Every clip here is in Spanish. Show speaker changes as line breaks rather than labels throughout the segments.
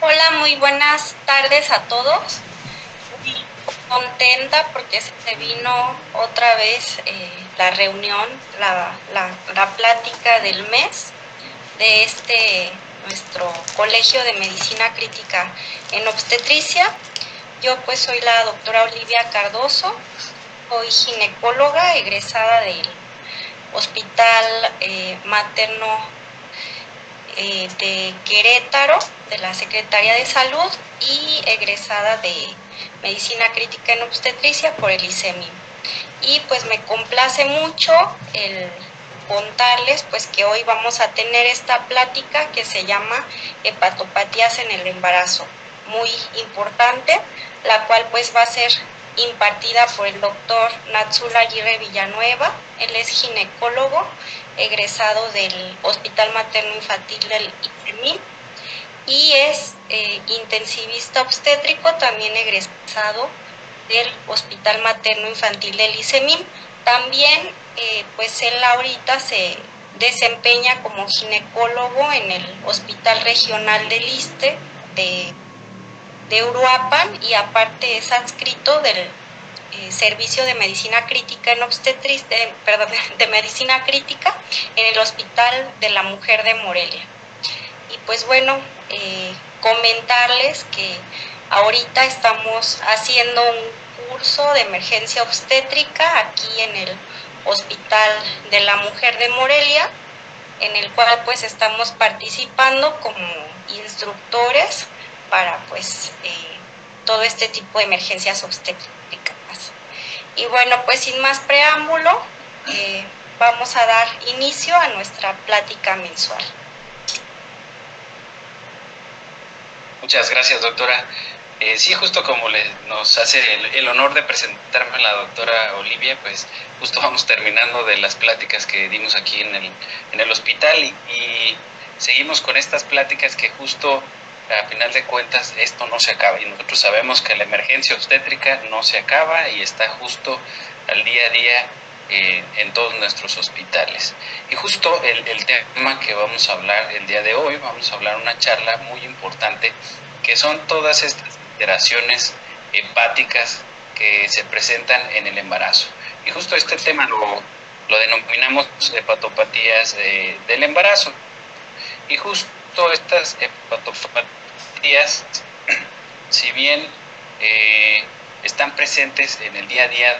Hola, muy buenas tardes a todos. Muy contenta porque se vino otra vez la reunión, la plática del mes de nuestro Colegio de Medicina Crítica en Obstetricia. Yo pues soy la doctora Olivia Cardoso, soy ginecóloga egresada del Hospital Materno de Querétaro, de la Secretaría de Salud, y egresada de Medicina Crítica en Obstetricia por el ICEMI. Y pues me complace mucho el contarles pues que hoy vamos a tener esta plática que se llama hepatopatías en el embarazo, muy importante, la cual pues va a ser impartida por el doctor Natsula Aguirre Villanueva. Él es ginecólogo egresado del Hospital Materno Infantil del ICEMI y es intensivista obstétrico, también egresado del Hospital Materno Infantil del ICEMI. También pues él ahorita se desempeña como ginecólogo en el Hospital Regional del ISSSTE de Uruapan, y aparte es adscrito del Servicio de Medicina Crítica en Obstetricia, de Medicina Crítica en el Hospital de la Mujer de Morelia. Y pues bueno, comentarles que ahorita estamos haciendo un curso de emergencia obstétrica aquí en el Hospital de la Mujer de Morelia, en el cual pues estamos participando como instructores para pues todo este tipo de emergencias obstétricas. Y bueno, pues sin más preámbulo, vamos a dar inicio a nuestra plática mensual.
Muchas gracias, doctora. Sí, justo como nos hace el honor de presentarme la doctora Olivia, pues justo vamos terminando de las pláticas que dimos aquí en el hospital y seguimos con estas pláticas que justo a final de cuentas esto no se acaba, y nosotros sabemos que la emergencia obstétrica no se acaba y está justo al día a día en todos nuestros hospitales. Y justo el tema que vamos a hablar el día de hoy, vamos a hablar una charla muy importante, que son todas estas alteraciones hepáticas que se presentan en el embarazo. Y justo este tema lo denominamos hepatopatías del embarazo. Y justo estas hepatopatías, si bien están presentes en el día a día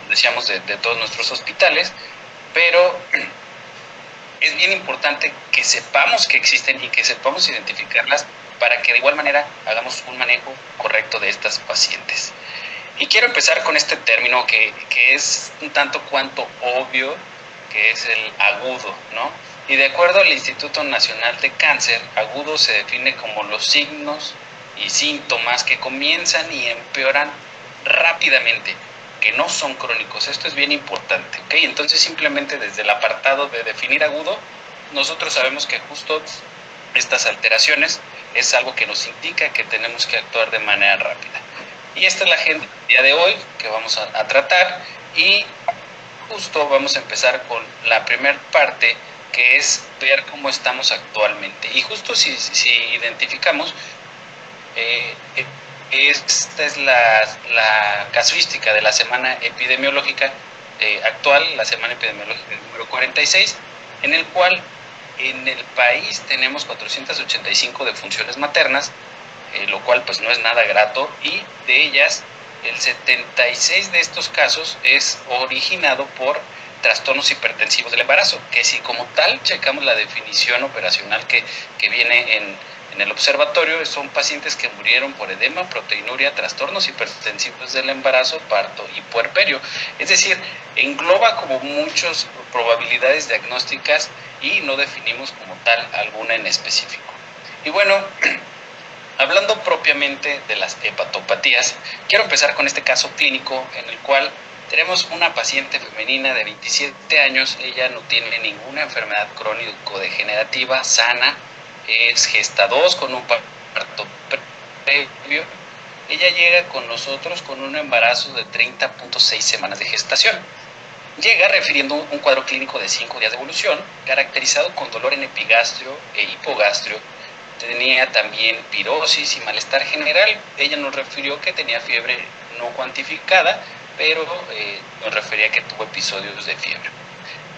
decíamos, de todos nuestros hospitales, pero es bien importante que sepamos que existen y que sepamos identificarlas para que de igual manera hagamos un manejo correcto de estas pacientes. Y quiero empezar con este término que es un tanto cuanto obvio, que es el agudo, ¿no? Y de acuerdo al Instituto Nacional de Cáncer, agudo se define como los signos y síntomas que comienzan y empeoran rápidamente, que no son crónicos. Esto es bien importante, ¿ok? Entonces simplemente desde el apartado de definir agudo, nosotros sabemos que justo estas alteraciones es algo que nos indica que tenemos que actuar de manera rápida. Y esta es la agenda del día de hoy que vamos a tratar, y justo vamos a empezar con la primera parte, que es ver cómo estamos actualmente. Y justo si identificamos, esta es la casuística de la semana epidemiológica actual, la semana epidemiológica número 46, en el cual en el país tenemos 485 defunciones maternas, lo cual pues no es nada grato, y de ellas el 76 de estos casos es originado por trastornos hipertensivos del embarazo, que si como tal checamos la definición operacional que viene en el observatorio, son pacientes que murieron por edema, proteinuria, trastornos hipertensivos del embarazo, parto y puerperio. Es decir, engloba como muchas probabilidades diagnósticas y no definimos como tal alguna en específico. Y bueno, hablando propiamente de las hepatopatías, quiero empezar con este caso clínico en el cual tenemos una paciente femenina de 27 años, ella no tiene ninguna enfermedad crónico-degenerativa, sana, es gesta 2 con un parto previo. Ella llega con nosotros con un embarazo de 30.6 semanas de gestación. Llega refiriendo un cuadro clínico de 5 días de evolución, caracterizado con dolor en epigastrio e hipogastrio, tenía también pirosis y malestar general. Ella nos refirió que tenía fiebre no cuantificada, pero nos refería que tuvo episodios de fiebre.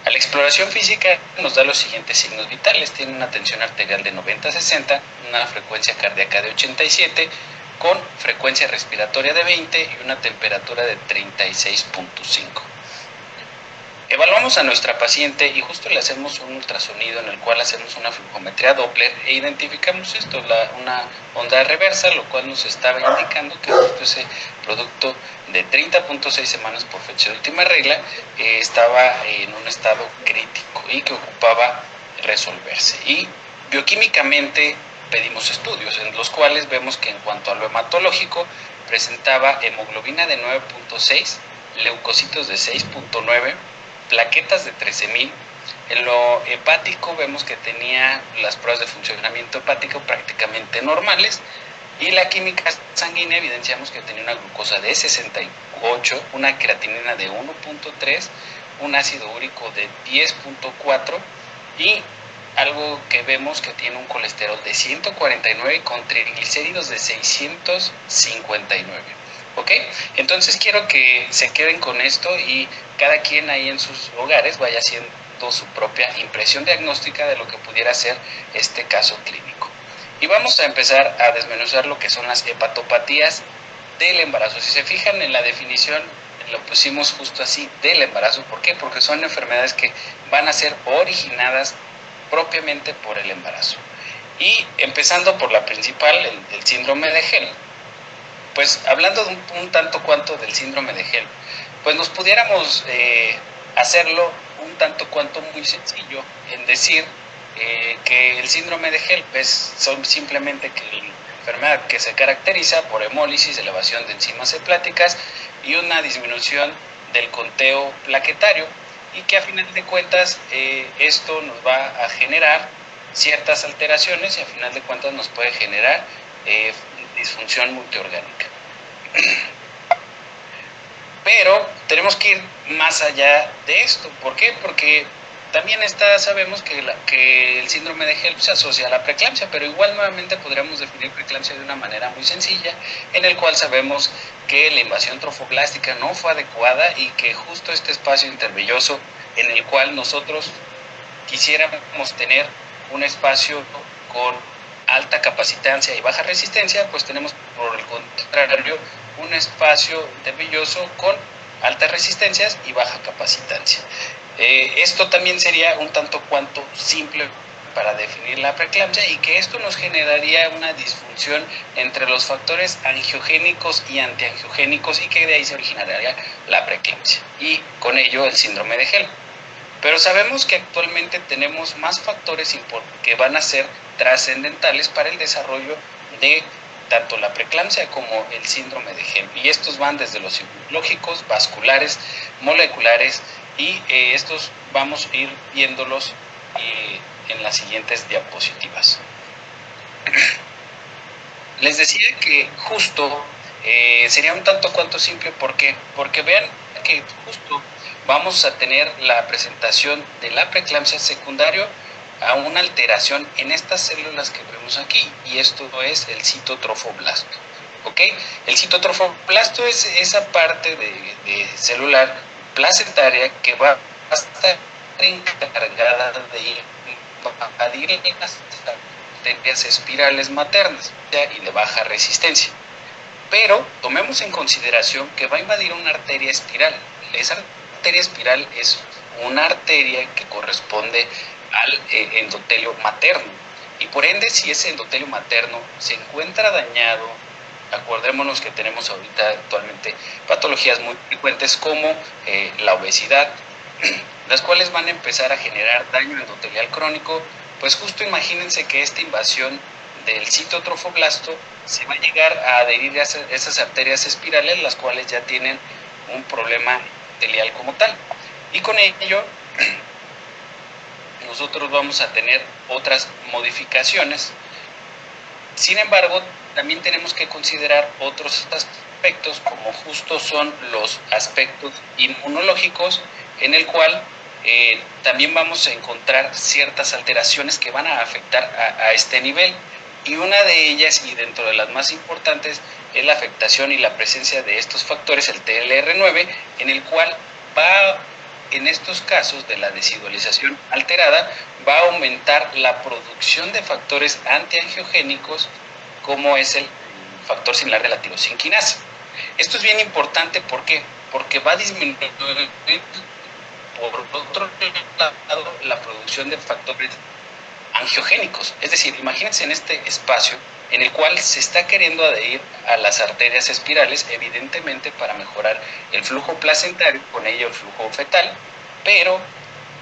A la exploración física nos da los siguientes signos vitales. Tiene una tensión arterial de 90-60, una frecuencia cardíaca de 87, con frecuencia respiratoria de 20 y una temperatura de 36.5. Evaluamos a nuestra paciente y justo le hacemos un ultrasonido en el cual hacemos una flujometría Doppler e identificamos esto, una onda reversa, lo cual nos estaba indicando que justo ese producto de 30.6 semanas por fecha de última regla estaba en un estado crítico y que ocupaba resolverse. Y bioquímicamente pedimos estudios en los cuales vemos que en cuanto a lo hematológico presentaba hemoglobina de 9.6, leucocitos de 6.9, plaquetas de 13.000. En lo hepático vemos que tenía las pruebas de funcionamiento hepático prácticamente normales, y la química sanguínea evidenciamos que tenía una glucosa de 68, una creatinina de 1.3, un ácido úrico de 10.4 y algo que vemos que tiene un colesterol de 149 con triglicéridos de 659. ¿Ok? Entonces quiero que se queden con esto y cada quien ahí en sus hogares vaya haciendo su propia impresión diagnóstica de lo que pudiera ser este caso clínico. Y vamos a empezar a desmenuzar lo que son las hepatopatías del embarazo. Si se fijan en la definición, lo pusimos justo así, del embarazo. ¿Por qué? Porque son enfermedades que van a ser originadas propiamente por el embarazo. Y empezando por la principal, el síndrome de Hell. Pues hablando de un tanto cuanto del síndrome de Hell, pues nos pudiéramos hacerlo un tanto cuanto muy sencillo en decir que el síndrome de Hell es simplemente que la enfermedad que se caracteriza por hemólisis, elevación de enzimas hepáticas y una disminución del conteo plaquetario, y que a final de cuentas esto nos va a generar ciertas alteraciones y a final de cuentas nos puede generar disfunción multiorgánica. Pero tenemos que ir más allá de esto. ¿Por qué? Porque también sabemos que el síndrome de Hell se asocia a la preeclampsia, pero igual nuevamente podríamos definir preeclampsia de una manera muy sencilla, en el cual sabemos que la invasión trofoblástica no fue adecuada y que justo este espacio intervelloso en el cual nosotros quisiéramos tener un espacio con alta capacitancia y baja resistencia, pues tenemos por el contrario un espacio intervelloso con altas resistencias y baja capacitancia. Esto también sería un tanto cuanto simple para definir la preeclampsia, y que esto nos generaría una disfunción entre los factores angiogénicos y antiangiogénicos, y que de ahí se originaría la preeclampsia y con ello el síndrome de Hell. Pero sabemos que actualmente tenemos más factores que van a ser trascendentales para el desarrollo de tanto la preeclampsia como el síndrome de Hell. Y estos van desde los inmunológicos, vasculares, moleculares, y estos vamos a ir viéndolos en las siguientes diapositivas. Les decía que justo sería un tanto cuanto simple. ¿Por qué? Porque vean que justo vamos a tener la presentación de la preeclampsia secundario a una alteración en estas células que vemos aquí, y esto es el citotrofoblasto. ¿Ok? El citotrofoblasto es esa parte de celular placentaria que va a estar encargada de invadir las arterias espirales maternas y de baja resistencia. Pero tomemos en consideración que va a invadir una arteria espiral. Esa arteria espiral es una arteria que corresponde al endotelio materno, y por ende, si ese endotelio materno se encuentra dañado, acordémonos que tenemos ahorita actualmente patologías muy frecuentes como la obesidad, las cuales van a empezar a generar daño endotelial crónico. Pues justo imagínense que esta invasión del citotrofoblasto se va a llegar a adherir a esas arterias espirales, las cuales ya tienen un problema endotelial como tal, y con ello nosotros vamos a tener otras modificaciones. Sin embargo, también tenemos que considerar otros aspectos, como justo son los aspectos inmunológicos, en el cual también vamos a encontrar ciertas alteraciones que van a afectar a este nivel. Y una de ellas, y dentro de las más importantes, es la afectación y la presencia de estos factores, el TLR9, en el cual va, en estos casos de la desidualización alterada, va a aumentar la producción de factores antiangiogénicos, como es el factor similar de la tirosinquinasa. Esto es bien importante, ¿por qué? Porque va a disminuir, por otro lado, la producción de factores angiogénicos. Es decir, imagínense en este espacio en el cual se está queriendo adherir a las arterias espirales, evidentemente para mejorar el flujo placentario, con ello el flujo fetal, pero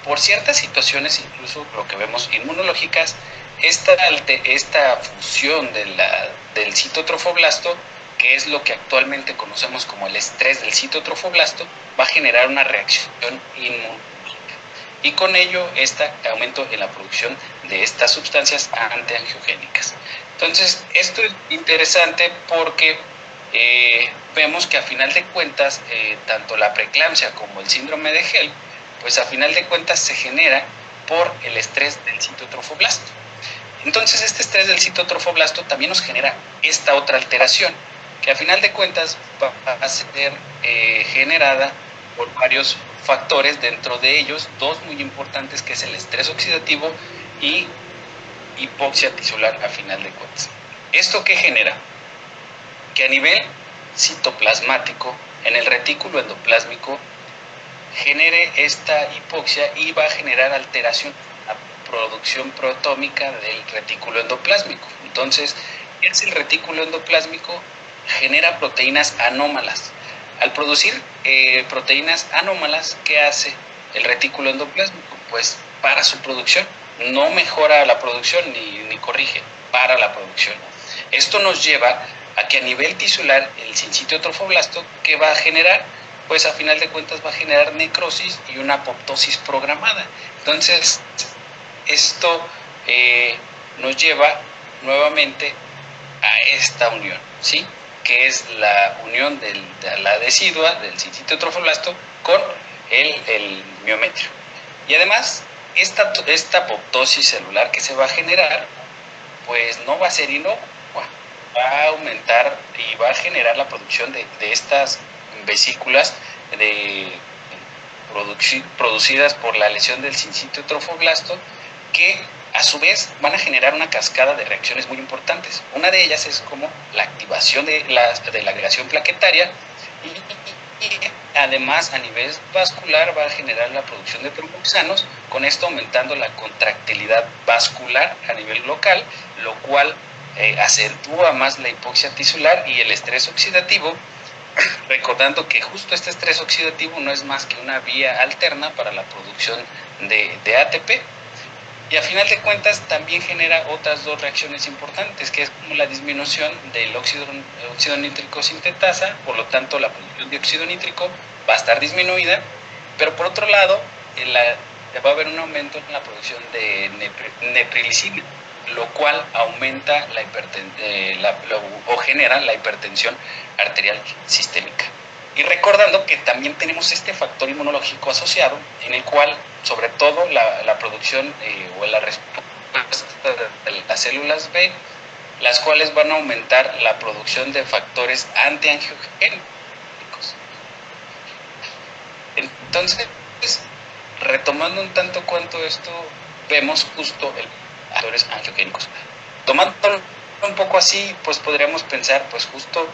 por ciertas situaciones, incluso lo que vemos inmunológicas, esta fusión del citotrofoblasto, que es lo que actualmente conocemos como el estrés del citotrofoblasto, va a generar una reacción inmunológica. Y con ello este aumento en la producción de estas sustancias antiangiogénicas. Entonces, esto es interesante porque vemos que a final de cuentas, tanto la preeclampsia como el síndrome de Hell, pues a final de cuentas se genera por el estrés del citotrofoblasto. Entonces, este estrés del citotrofoblasto también nos genera esta otra alteración, que a final de cuentas va a ser generada por varios factores, dentro de ellos dos muy importantes, que es el estrés oxidativo y hipoxia tisular a final de cuentas. ¿Esto qué genera? Que a nivel citoplasmático, en el retículo endoplásmico, genere esta hipoxia y va a generar alteración a producción protómica del retículo endoplásmico. Entonces, ¿qué es el retículo endoplásmico? Genera proteínas anómalas. Al producir proteínas anómalas, ¿qué hace el retículo endoplásmico? Pues para su producción. No mejora la producción ni corrige, para la producción. Esto nos lleva a que a nivel tisular el sincitio trofoblasto, ¿qué va a generar? Pues a final de cuentas va a generar necrosis y una apoptosis programada. Entonces, esto nos lleva nuevamente a esta unión, ¿sí? Que es la unión de la decidua del sincitio trofoblasto con el miometrio. Y además, esta apoptosis celular que se va a generar, pues no va a ser inocua, va a aumentar y va a generar la producción de estas vesículas producidas por la lesión del sincitio trofoblasto, que a su vez van a generar una cascada de reacciones muy importantes. Una de ellas es como la activación de la agregación plaquetaria y además a nivel vascular va a generar la producción de tromboxanos, con esto aumentando la contractilidad vascular a nivel local, lo cual acentúa más la hipoxia tisular y el estrés oxidativo, recordando que justo este estrés oxidativo no es más que una vía alterna para la producción de ATP. Y a final de cuentas también genera otras dos reacciones importantes, que es como la disminución del óxido nítrico sintetasa, por lo tanto la producción de óxido nítrico va a estar disminuida, pero por otro lado va a haber un aumento en la producción de neprilicina, lo cual aumenta o genera la hipertensión arterial sistémica. Y recordando que también tenemos este factor inmunológico asociado, en el cual, sobre todo, la producción o la respuesta de las células B, las cuales van a aumentar la producción de factores antiangiogénicos. Entonces, retomando un tanto cuanto esto, vemos justo factores angiogénicos. Tomándolo un poco así, pues podríamos pensar, pues justo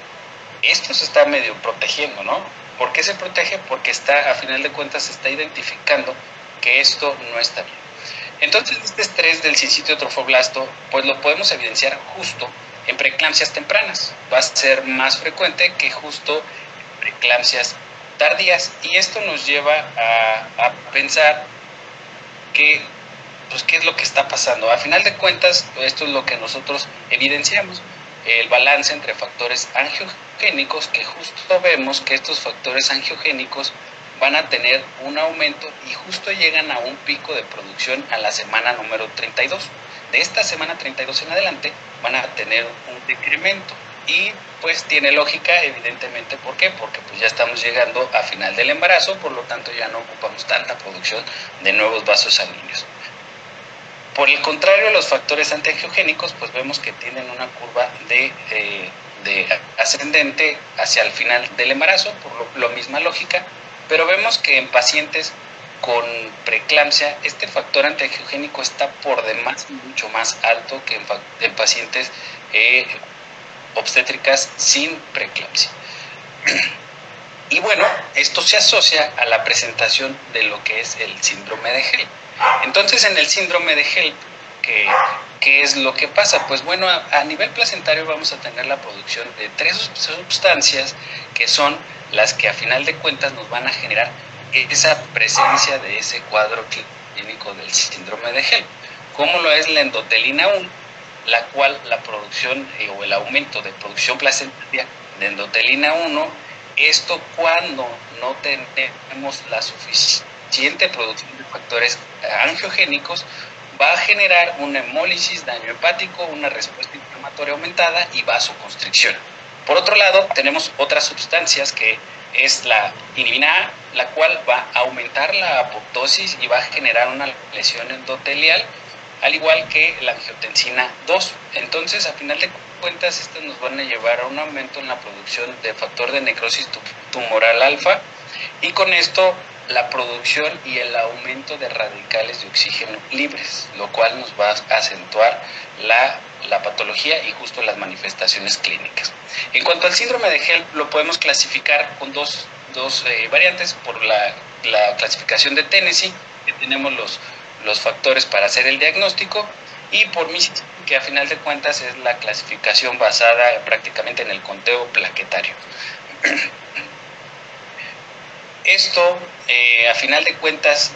esto se está medio protegiendo, ¿no? ¿Por qué se protege? Porque a final de cuentas se está identificando que esto no está bien. Entonces, este estrés del sincitio trofoblasto, pues lo podemos evidenciar justo en preeclampsias tempranas. Va a ser más frecuente que justo en preeclampsias tardías. Y esto nos lleva a pensar que, pues, ¿qué es lo que está pasando? A final de cuentas, esto es lo que nosotros evidenciamos. El balance entre factores angiogénicos, que justo vemos que estos factores angiogénicos van a tener un aumento y justo llegan a un pico de producción a la semana número 32. De esta semana 32 en adelante van a tener un decremento y pues tiene lógica, evidentemente. ¿Por qué? Porque pues ya estamos llegando a final del embarazo, por lo tanto ya no ocupamos tanta producción de nuevos vasos sanguíneos. Por el contrario, los factores antiangiogénicos, pues vemos que tienen una curva de ascendente hacia el final del embarazo, por la misma lógica, pero vemos que en pacientes con preeclampsia, este factor antiangiogénico está por demás mucho más alto que en pacientes obstétricas sin preeclampsia. Y bueno, esto se asocia a la presentación de lo que es el síndrome de HELLP. Entonces, en el síndrome de HELLP, ¿qué es lo que pasa? Pues bueno, a nivel placentario vamos a tener la producción de 3 sustancias que son las que a final de cuentas nos van a generar esa presencia de ese cuadro clínico del síndrome de HELLP, como lo es la endotelina 1, la cual la producción o el aumento de producción placentaria de endotelina 1, esto cuando no tenemos la suficiente producción de factores angiogénicos, va a generar una hemólisis, daño hepático, una respuesta inflamatoria aumentada y vasoconstricción. Por otro lado, tenemos otras sustancias que es la inhibina A, la cual va a aumentar la apoptosis y va a generar una lesión endotelial, al igual que la angiotensina 2. Entonces, a final de cuentas, estas nos van a llevar a un aumento en la producción de factor de necrosis tumoral alfa, y con esto la producción y el aumento de radicales de oxígeno libres, lo cual nos va a acentuar la patología y justo las manifestaciones clínicas. En cuanto al síndrome de HELLP, lo podemos clasificar con dos variantes, por la clasificación de Tennessee, que tenemos los factores para hacer el diagnóstico, y por MISIS, que a final de cuentas es la clasificación basada prácticamente en el conteo plaquetario. Esto, a final de cuentas,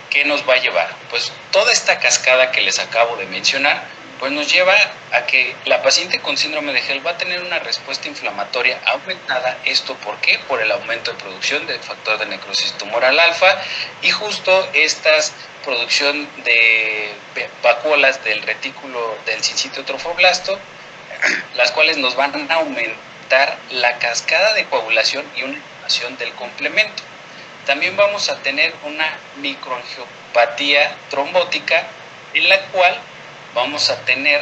¿qué nos va a llevar? Pues toda esta cascada que les acabo de mencionar, pues nos lleva a que la paciente con síndrome de HELLP va a tener una respuesta inflamatoria aumentada. ¿Esto por qué? Por el aumento de producción del factor de necrosis tumoral alfa, y justo estas producción de vacuolas del retículo del sincitio trofoblasto, las cuales nos van a aumentar la cascada de coagulación y una inflamación del complemento. También vamos a tener una microangiopatía trombótica, en la cual vamos a tener,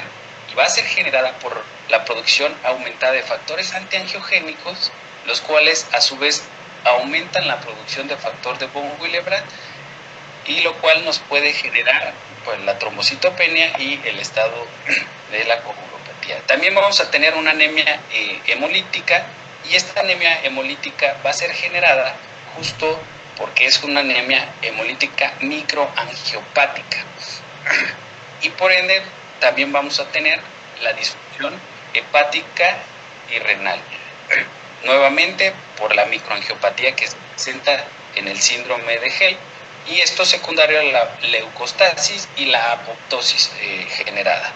y va a ser generada por la producción aumentada de factores antiangiogénicos, los cuales a su vez aumentan la producción de factor de von Willebrand, y lo cual nos puede generar pues la trombocitopenia y el estado de la coagulopatía. También vamos a tener una anemia hemolítica, y esta anemia hemolítica va a ser generada justo porque es una anemia hemolítica microangiopática, y por ende también vamos a tener la disfunción hepática y renal, nuevamente por la microangiopatía que se presenta en el síndrome de HELLP, y esto secundario a la leucostasis y la apoptosis generada.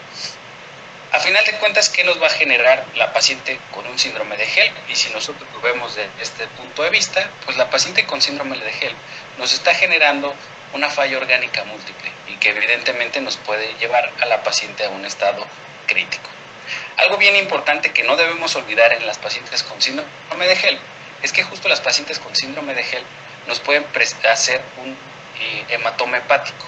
A final de cuentas, ¿qué nos va a generar la paciente con un síndrome de HELLP? Y si nosotros lo vemos desde este punto de vista, pues la paciente con síndrome de HELLP nos está generando una falla orgánica múltiple, y que evidentemente nos puede llevar a la paciente a un estado crítico. Algo bien importante que no debemos olvidar en las pacientes con síndrome de HELLP es que justo las pacientes con síndrome de HELLP nos pueden hacer un hematoma hepático.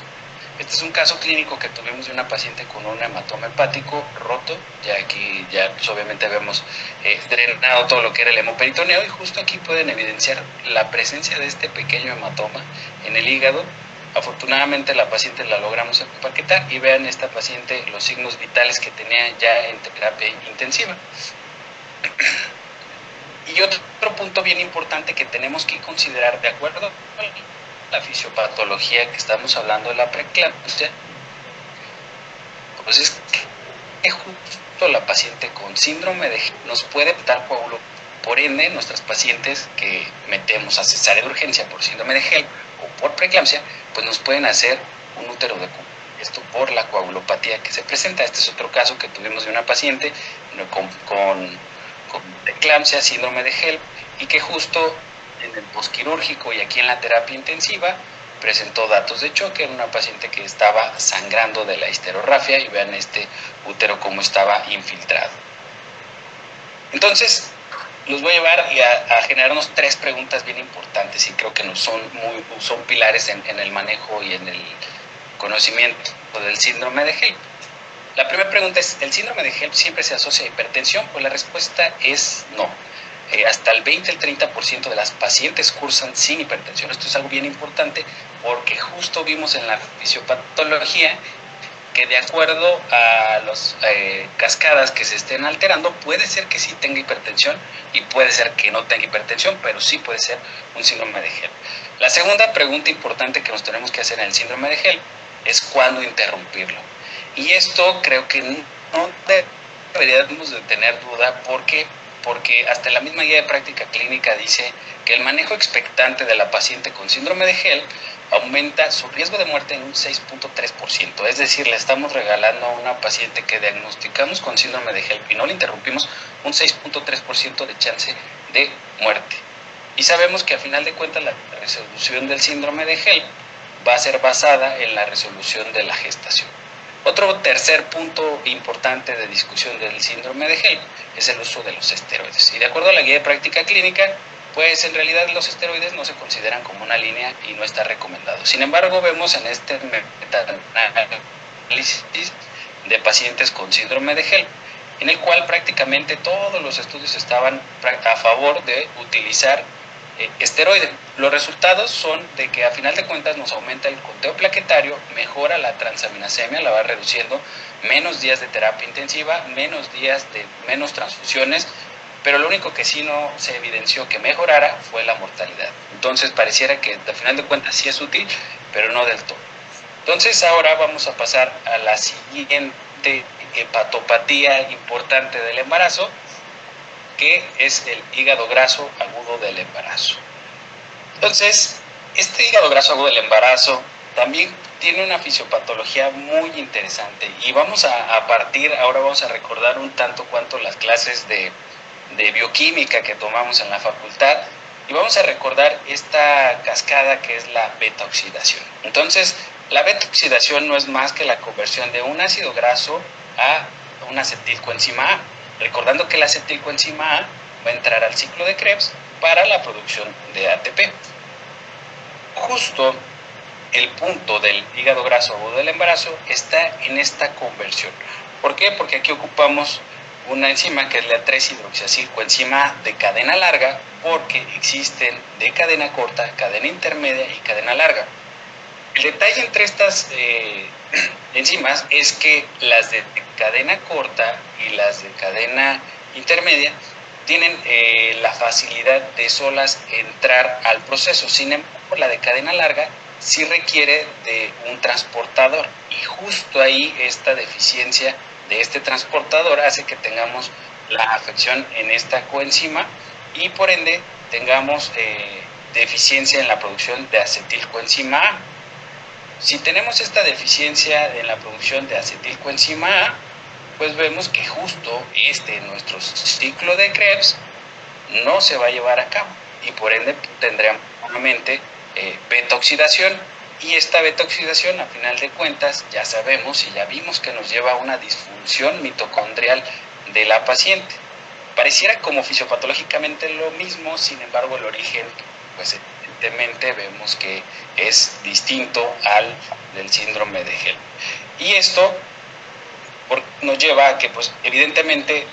Este es un caso clínico que tuvimos de una paciente con un hematoma hepático roto. Ya aquí pues obviamente habíamos drenado todo lo que era el hemoperitoneo, y justo aquí pueden evidenciar la presencia de este pequeño hematoma en el hígado. Afortunadamente la paciente la logramos empaquetar, y vean esta paciente los signos vitales que tenía ya en terapia intensiva. Y otro punto bien importante que tenemos que considerar, de acuerdo a la fisiopatología que estamos hablando de la preeclampsia, pues es que justo la paciente con síndrome de HELLP nos puede dar coágulo. Por ende, nuestras pacientes que metemos a cesárea de urgencia por síndrome de HELLP o por preeclampsia, pues nos pueden hacer un útero de cubo. Esto por la coagulopatía que se presenta. Este es otro caso que tuvimos de una paciente con preeclampsia, síndrome de HELLP, y que justo en el posquirúrgico y aquí en la terapia intensiva presentó datos de choque. Era una paciente que estaba sangrando de la histerorrafia, y vean este útero cómo estaba infiltrado. Entonces, los voy a llevar a generarnos 3 preguntas bien importantes, y creo que son pilares en el manejo y en el conocimiento del síndrome de HELP. La primera pregunta es, ¿el síndrome de HELP siempre se asocia a hipertensión? Pues la respuesta es no. Hasta el 20 al 30% de las pacientes cursan sin hipertensión. Esto es algo bien importante porque justo vimos en la fisiopatología que de acuerdo a las cascadas que se estén alterando, puede ser que sí tenga hipertensión y puede ser que no tenga hipertensión, pero sí puede ser un síndrome de HELP. La segunda pregunta importante que nos tenemos que hacer en el síndrome de HELP es cuándo interrumpirlo. Y esto creo que no deberíamos de tener duda porque hasta la misma guía de práctica clínica dice que el manejo expectante de la paciente con síndrome de HELP aumenta su riesgo de muerte en un 6.3%. Es decir, le estamos regalando a una paciente que diagnosticamos con síndrome de HELP y no le interrumpimos un 6.3% de chance de muerte. Y sabemos que a final de cuentas la resolución del síndrome de HELP va a ser basada en la resolución de la gestación. Otro tercer punto importante de discusión del síndrome de HELP es el uso de los esteroides. Y de acuerdo a la guía de práctica clínica, pues en realidad los esteroides no se consideran como una línea y no está recomendado. Sin embargo, vemos en este metaanálisis de pacientes con síndrome de HELP, en el cual prácticamente todos los estudios estaban a favor de utilizar esteroide. Los resultados son de que a final de cuentas nos aumenta el conteo plaquetario, mejora la transaminasemia, la va reduciendo, menos días de terapia intensiva, menos días de menos transfusiones, pero lo único que sí no se evidenció que mejorara fue la mortalidad. Entonces pareciera que a final de cuentas sí es útil, pero no del todo. Entonces ahora vamos a pasar a la siguiente hepatopatía importante del embarazo, que es el hígado graso agudo del embarazo. Entonces, este hígado graso agudo del embarazo también tiene una fisiopatología muy interesante y vamos ahora vamos a recordar un tanto cuanto las clases de bioquímica que tomamos en la facultad y vamos a recordar esta cascada que es la beta oxidación. Entonces, la beta oxidación no es más que la conversión de un ácido graso a una acetilcoenzima A. Recordando que la acetilcoenzima A va a entrar al ciclo de Krebs para la producción de ATP. Justo el punto del hígado graso agudo del embarazo está en esta conversión. ¿Por qué? Porque aquí ocupamos una enzima que es la 3-hidroxiacilcoenzima A de cadena larga, porque existen de cadena corta, cadena intermedia y cadena larga. El detalle entre estas enzimas es que las de cadena corta y las de cadena intermedia tienen la facilidad de solas entrar al proceso. Sin embargo, la de cadena larga sí requiere de un transportador y justo ahí esta deficiencia de este transportador hace que tengamos la afección en esta coenzima y por ende tengamos deficiencia en la producción de acetilcoenzima A. Si tenemos esta deficiencia en la producción de acetilcoenzima A, pues vemos que justo nuestro ciclo de Krebs no se va a llevar a cabo y por ende tendremos nuevamente beta oxidación y esta beta oxidación a final de cuentas ya sabemos y ya vimos que nos lleva a una disfunción mitocondrial de la paciente. Pareciera como fisiopatológicamente lo mismo, sin embargo el origen pues evidentemente vemos que es distinto al del síndrome de HELP. Y esto nos lleva a que pues evidentemente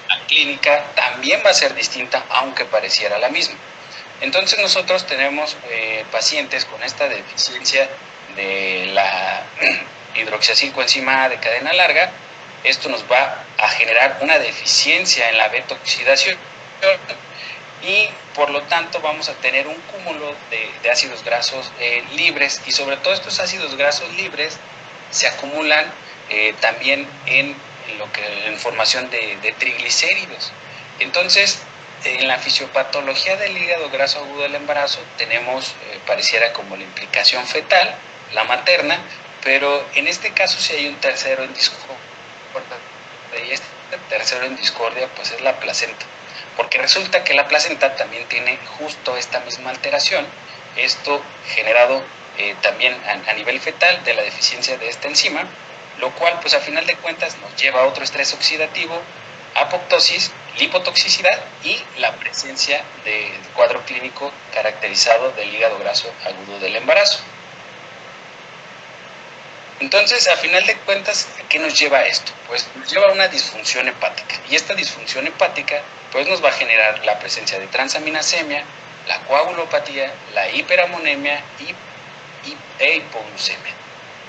la clínica también va a ser distinta aunque pareciera la misma. Entonces nosotros tenemos pacientes con esta deficiencia de la hidroxiacilcoenzima A de cadena larga. Esto nos va a generar una deficiencia en la beta oxidación y por lo tanto vamos a tener un cúmulo de ácidos grasos libres y sobre todo estos ácidos grasos libres se acumulan también en formación de triglicéridos. Entonces, en la fisiopatología del hígado graso agudo del embarazo tenemos, pareciera como la implicación fetal, la materna, pero en este caso si hay un tercero en discordia, y este tercero en discordia pues es la placenta, porque resulta que la placenta también tiene justo esta misma alteración, esto generado también a nivel fetal de la deficiencia de esta enzima, lo cual pues a final de cuentas nos lleva a otro estrés oxidativo, apoptosis, lipotoxicidad y la presencia del cuadro clínico caracterizado del hígado graso agudo del embarazo. Entonces, a final de cuentas, ¿a qué nos lleva esto? Pues nos lleva a una disfunción hepática. Y esta disfunción hepática pues nos va a generar la presencia de transaminasemia, la coagulopatía, la hiperamonemia e hipoglucemia.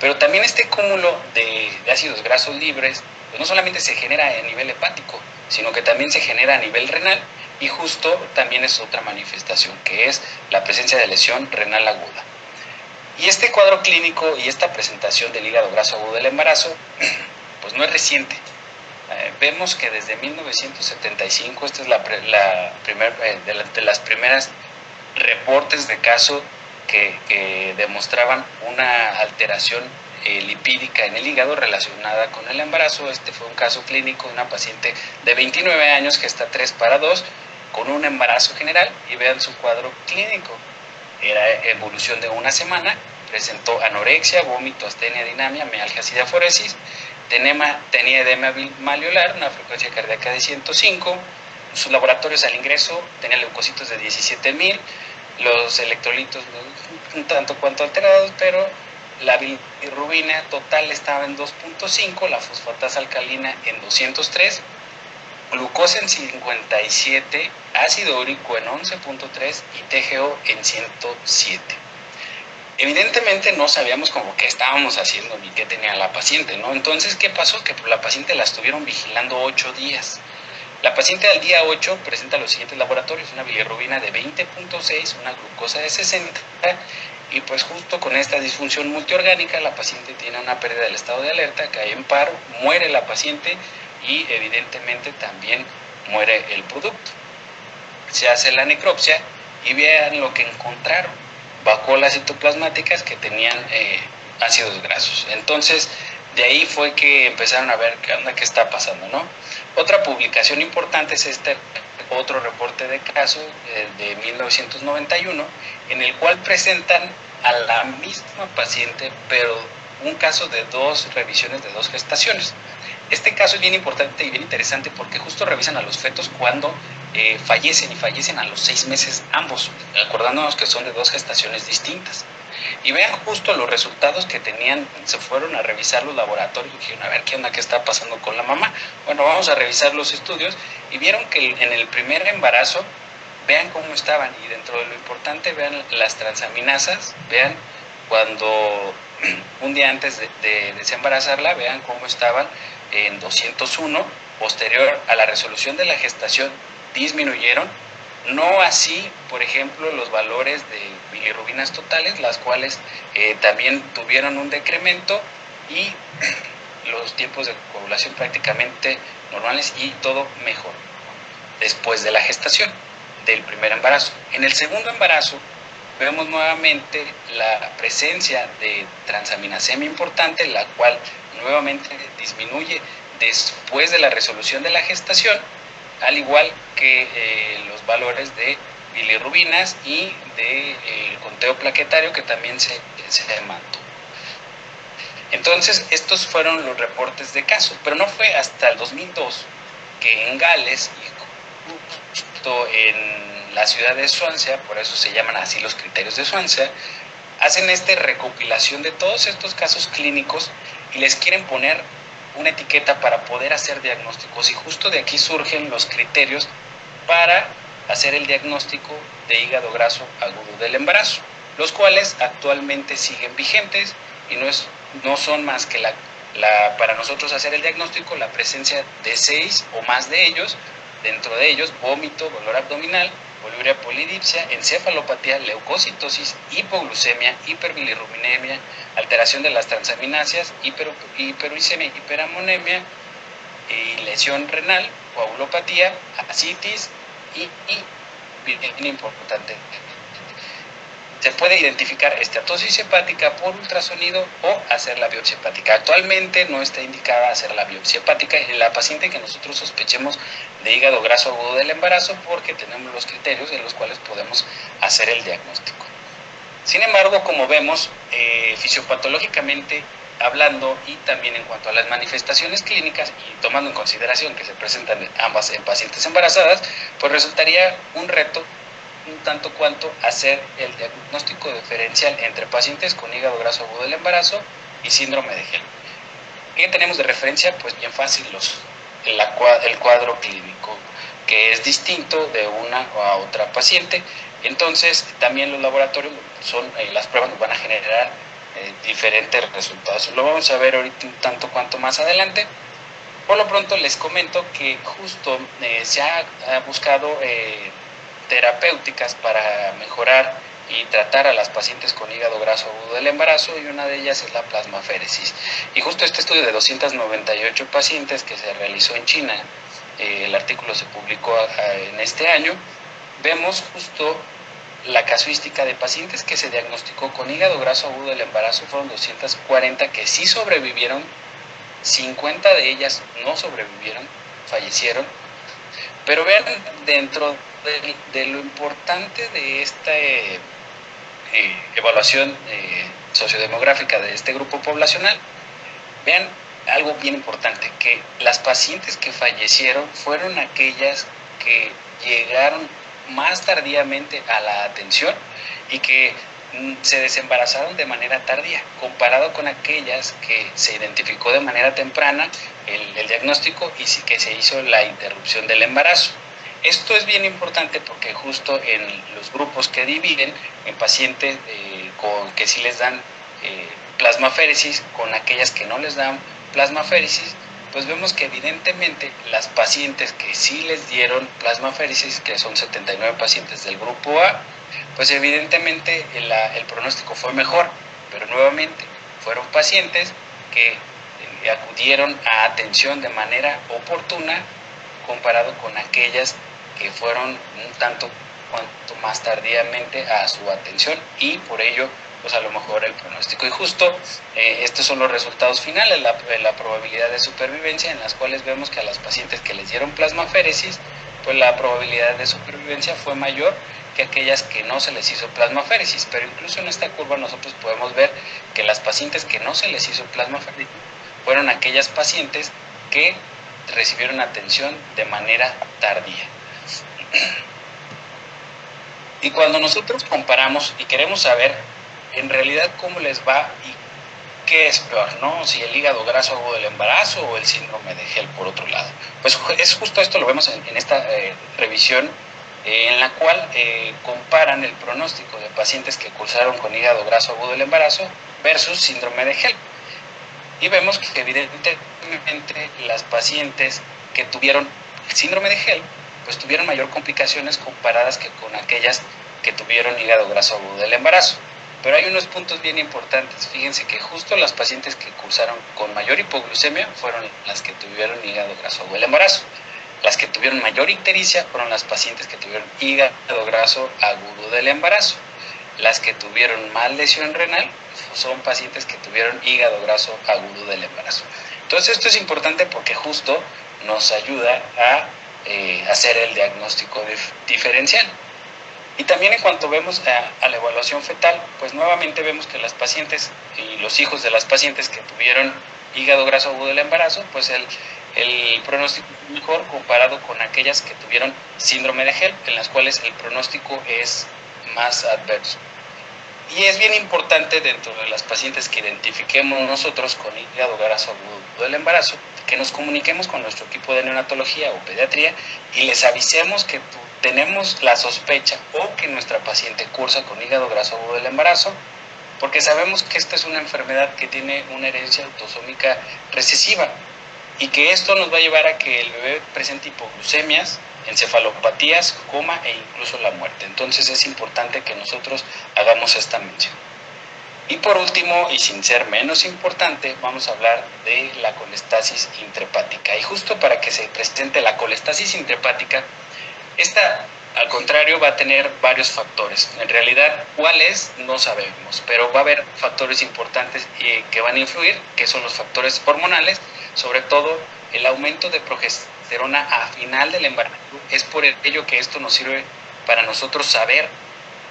Pero también este cúmulo de ácidos grasos libres pues no solamente se genera a nivel hepático, sino que también se genera a nivel renal, y justo también es otra manifestación, que es la presencia de lesión renal aguda. Y este cuadro clínico y esta presentación del hígado graso agudo del embarazo, pues no es reciente. Vemos que desde 1975, esta es de las primeras reportes de caso que demostraban una alteración lipídica en el hígado relacionada con el embarazo. Este fue un caso clínico de una paciente de 29 años, gesta 3 para 2, con un embarazo general, y vean su cuadro clínico. Era evolución de una semana, presentó anorexia, vómito, astenia, dinamia, mialgia, diaforesis, tenía edema maliolar, una frecuencia cardíaca de 105, sus laboratorios al ingreso tenía leucocitos de 17,000, los electrolitos un tanto cuanto alterados, pero la bilirrubina total estaba en 2.5, la fosfatasa alcalina en 203, glucosa en 57, ácido úrico en 11.3 y TGO en 107. Evidentemente no sabíamos como qué estábamos haciendo ni qué tenía la paciente, ¿no? Entonces, ¿qué pasó? Que la paciente la estuvieron vigilando 8 días. La paciente al día 8 presenta los siguientes laboratorios: una bilirrubina de 20.6, una glucosa de 60, y pues justo con esta disfunción multiorgánica la paciente tiene una pérdida del estado de alerta, cae en paro, muere la paciente y evidentemente también muere el producto. Se hace la necropsia y vean lo que encontraron: vacuolas citoplasmáticas que tenían ácidos grasos. Entonces, de ahí fue que empezaron a ver qué onda, qué está pasando, ¿no? Otra publicación importante es este otro reporte de caso de 1991, en el cual presentan a la misma paciente, pero un caso de 2 revisiones de 2 gestaciones. Este caso es bien importante y bien interesante porque justo revisan a los fetos cuando fallecen, y fallecen a los 6 meses ambos, acordándonos que son de 2 gestaciones distintas. Y vean justo los resultados que tenían. Se fueron a revisar los laboratorios y dijeron, a ver qué onda, qué está pasando con la mamá. Bueno, vamos a revisar los estudios, y vieron que en el primer embarazo, vean cómo estaban, y dentro de lo importante, vean las transaminasas, vean cuando un día antes de desembarazarla, vean cómo estaban en 201, posterior a la resolución de la gestación disminuyeron. No así, por ejemplo, los valores de bilirrubinas totales, las cuales también tuvieron un decremento, y los tiempos de coagulación prácticamente normales, y todo mejor después de la gestación del primer embarazo. En el segundo embarazo vemos nuevamente la presencia de transaminasemia importante, la cual nuevamente disminuye después de la resolución de la gestación, al igual que los valores de bilirrubinas y de conteo plaquetario, que también se mantuvo. Entonces, estos fueron los reportes de caso, pero no fue hasta el 2002 que en Gales, y justo en la ciudad de Swansea, por eso se llaman así los criterios de Swansea, hacen esta recopilación de todos estos casos clínicos y les quieren poner una etiqueta para poder hacer diagnósticos, y justo de aquí surgen los criterios para hacer el diagnóstico de hígado graso agudo del embarazo, los cuales actualmente siguen vigentes, y no son más que para nosotros hacer el diagnóstico, la presencia de 6 o más de ellos, dentro de ellos vómito, dolor abdominal, poliuria polidipsia, encefalopatía, leucocitosis, hipoglucemia, hiperbilirrubinemia, alteración de las transaminasas, hiperuricemia, hiperamonemia, y lesión renal, coagulopatía, ascitis y bien importante, se puede identificar esteatosis hepática por ultrasonido o hacer la biopsia hepática. Actualmente no está indicada hacer la biopsia hepática en la paciente que nosotros sospechemos de hígado graso agudo del embarazo, porque tenemos los criterios en los cuales podemos hacer el diagnóstico. Sin embargo, como vemos, fisiopatológicamente hablando, y también en cuanto a las manifestaciones clínicas, y tomando en consideración que se presentan ambas en pacientes embarazadas, pues resultaría un reto un tanto cuanto hacer el diagnóstico diferencial entre pacientes con hígado graso agudo del embarazo y síndrome de HELLP. ¿Qué tenemos de referencia? Pues bien fácil, el cuadro clínico, que es distinto de una a otra paciente. Entonces, también los laboratorios las pruebas nos van a generar diferentes resultados. Lo vamos a ver ahorita un tanto cuanto más adelante. Por lo pronto les comento que justo se ha buscado terapéuticas para mejorar y tratar a las pacientes con hígado graso agudo del embarazo, y una de ellas es la plasmaféresis. Y justo este estudio de 298 pacientes que se realizó en China, el artículo se publicó en este año, vemos justo la casuística de pacientes que se diagnosticó con hígado graso agudo del embarazo. Fueron 240 que sí sobrevivieron, 50 de ellas no sobrevivieron, fallecieron. Pero vean, dentro de lo importante de esta evaluación sociodemográfica de este grupo poblacional, vean algo bien importante, que las pacientes que fallecieron fueron aquellas que llegaron más tardíamente a la atención y que se desembarazaron de manera tardía, comparado con aquellas que se identificó de manera temprana el diagnóstico y que se hizo la interrupción del embarazo. Esto es bien importante porque justo en los grupos que dividen en pacientes que sí les dan plasmaféresis, con aquellas que no les dan plasmaféresis, pues vemos que evidentemente las pacientes que sí les dieron plasmaféresis, que son 79 pacientes del grupo A, pues evidentemente el pronóstico fue mejor, pero nuevamente fueron pacientes que acudieron a atención de manera oportuna comparado con aquellas que fueron un tanto cuanto más tardíamente a su atención, y por ello pues a lo mejor el pronóstico. Y justo estos son los resultados finales, la probabilidad de supervivencia, en las cuales vemos que a las pacientes que les dieron plasmaféresis, pues la probabilidad de supervivencia fue mayor que aquellas que no se les hizo plasmaféresis. Pero incluso en esta curva nosotros podemos ver que las pacientes que no se les hizo plasmaféresis fueron aquellas pacientes que recibieron atención de manera tardía. Y cuando nosotros comparamos y queremos saber en realidad cómo les va y qué es peor, ¿no? Si el hígado graso agudo del embarazo o el síndrome de HELLP por otro lado. Pues es justo esto, lo vemos en esta revisión en la cual comparan el pronóstico de pacientes que cursaron con hígado graso agudo del embarazo versus síndrome de HELLP. Y vemos que evidentemente las pacientes que tuvieron el síndrome de HELLP pues tuvieron mayor complicaciones comparadas que con aquellas que tuvieron hígado graso agudo del embarazo. Pero hay unos puntos bien importantes. Fíjense que justo las pacientes que cursaron con mayor hipoglucemia fueron las que tuvieron hígado graso agudo del embarazo. Las que tuvieron mayor ictericia fueron las pacientes que tuvieron hígado graso agudo del embarazo. Las que tuvieron más lesión renal son pacientes que tuvieron hígado graso agudo del embarazo. Entonces esto es importante porque justo nos ayuda a hacer el diagnóstico diferencial. Y también en cuanto vemos a la evaluación fetal, pues nuevamente vemos que las pacientes y los hijos de las pacientes que tuvieron hígado graso agudo del embarazo, pues el pronóstico es mejor comparado con aquellas que tuvieron síndrome de HELLP, en las cuales el pronóstico es más adverso. Y es bien importante dentro de las pacientes que identifiquemos nosotros con hígado graso agudo del embarazo, que nos comuniquemos con nuestro equipo de neonatología o pediatría y les avisemos que tenemos la sospecha o que nuestra paciente cursa con hígado graso agudo del embarazo, porque sabemos que esta es una enfermedad que tiene una herencia autosómica recesiva y que esto nos va a llevar a que el bebé presente hipoglucemias, encefalopatías, coma e incluso la muerte. Entonces es importante que nosotros hagamos esta mención. Y por último, y sin ser menos importante, vamos a hablar de la colestasis intrahepática. Y justo para que se presente la colestasis intrahepática, esta, al contrario, va a tener varios factores. En realidad, cuáles no sabemos, pero va a haber factores importantes que van a influir, que son los factores hormonales, sobre todo el aumento de progesterona a final del embarazo. Es por ello que esto nos sirve para nosotros saber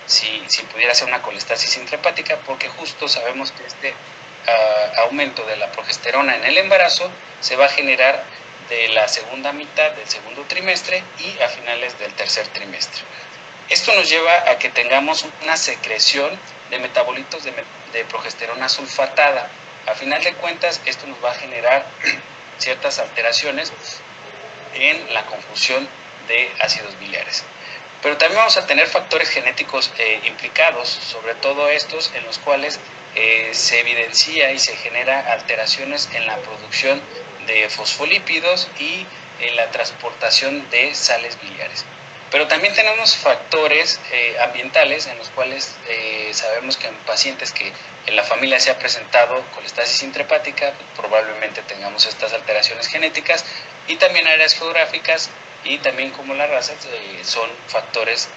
si pudiera ser una colestasis intrahepática, porque justo sabemos que este aumento de la progesterona en el embarazo se va a generar de la segunda mitad del segundo trimestre y a finales del tercer trimestre. Esto nos lleva a que tengamos una secreción de metabolitos de progesterona sulfatada, A final de cuentas, esto nos va a generar ciertas alteraciones en la confusión de ácidos biliares. Pero también vamos a tener factores genéticos implicados, sobre todo estos en los cuales se evidencia y se genera alteraciones en la producción de fosfolípidos y en la transportación de sales biliares. Pero también tenemos factores ambientales en los cuales sabemos que en pacientes que en la familia se ha presentado colestasis intrahepática, probablemente tengamos estas alteraciones genéticas, y también áreas geográficas y también como las razas son factores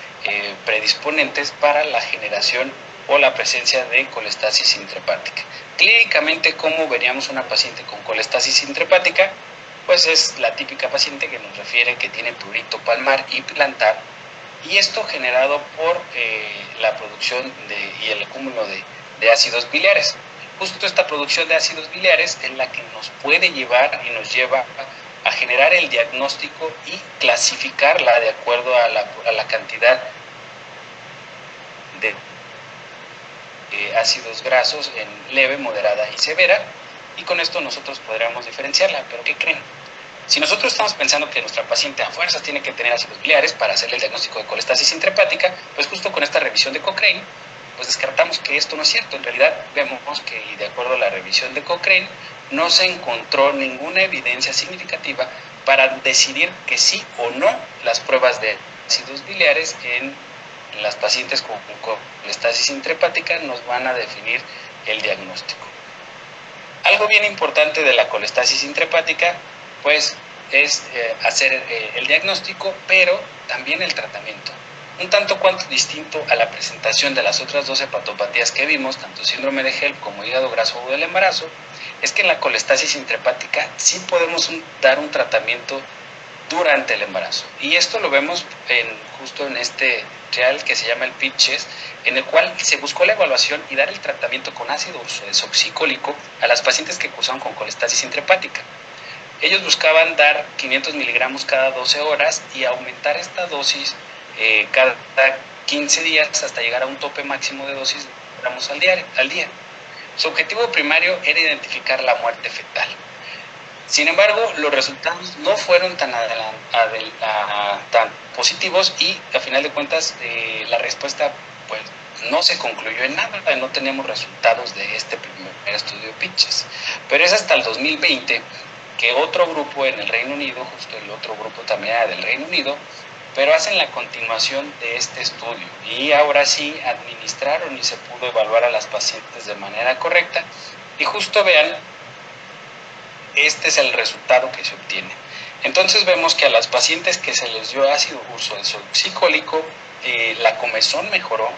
predisponentes para la generación o la presencia de colestasis intrahepática. Clínicamente, ¿cómo veríamos una paciente con colestasis intrahepática? Pues es la típica paciente que nos refiere que tiene prurito palmar y plantar, y esto generado por la producción y el acúmulo de ácidos biliares. Justo esta producción de ácidos biliares es la que nos puede llevar y nos lleva a generar el diagnóstico y clasificarla de acuerdo a la cantidad de ácidos grasos en leve, moderada y severa, y con esto nosotros podríamos diferenciarla. ¿Pero qué creen? Si nosotros estamos pensando que nuestra paciente a fuerzas tiene que tener ácidos biliares para hacerle el diagnóstico de colestasis intrahepática, pues justo con esta revisión de Cochrane, pues descartamos que esto no es cierto. En realidad vemos que, de acuerdo a la revisión de Cochrane, no se encontró ninguna evidencia significativa para decidir que sí o no las pruebas de ácidos biliares en las pacientes con colestasis intrahepática nos van a definir el diagnóstico. Algo bien importante de la colestasis intrahepática pues es hacer el diagnóstico, pero también el tratamiento. Un tanto cuanto distinto a la presentación de las otras dos hepatopatías que vimos, tanto síndrome de HELP como hígado graso agudo del embarazo, es que en la colestasis intrahepática sí podemos dar un tratamiento durante el embarazo. Y esto lo vemos justo en este trial que se llama el PITCHES, en el cual se buscó la evaluación y dar el tratamiento con ácido ursodesoxicólico a las pacientes que cursaron con colestasis intrahepática. Ellos buscaban dar 500 miligramos cada 12 horas y aumentar esta dosis cada 15 días hasta llegar a un tope máximo de dosis de gramos al día. Su objetivo primario era identificar la muerte fetal. Sin embargo, los resultados no fueron tan positivos y, a final de cuentas, la respuesta pues, no se concluyó en nada. No tenemos resultados de este primer estudio PITCHES. Pero es hasta el 2020 que otro grupo en el Reino Unido, justo el otro grupo también era del Reino Unido, pero hacen la continuación de este estudio y ahora sí administraron y se pudo evaluar a las pacientes de manera correcta, y justo vean, este es el resultado que se obtiene. Entonces vemos que a las pacientes que se les dio ácido ursodesoxicólico, la comezón mejoró,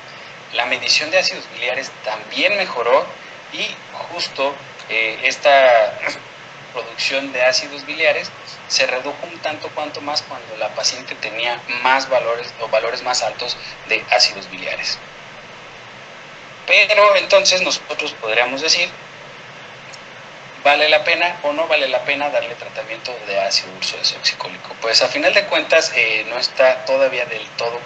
la medición de ácidos biliares también mejoró, y justo esta producción de ácidos biliares se redujo un tanto cuanto más cuando la paciente tenía más valores o valores más altos de ácidos biliares. Pero entonces nosotros podríamos decir, ¿vale la pena o no vale la pena darle tratamiento de ácido ursodesoxicólico? Pues a final de cuentas no está todavía del todo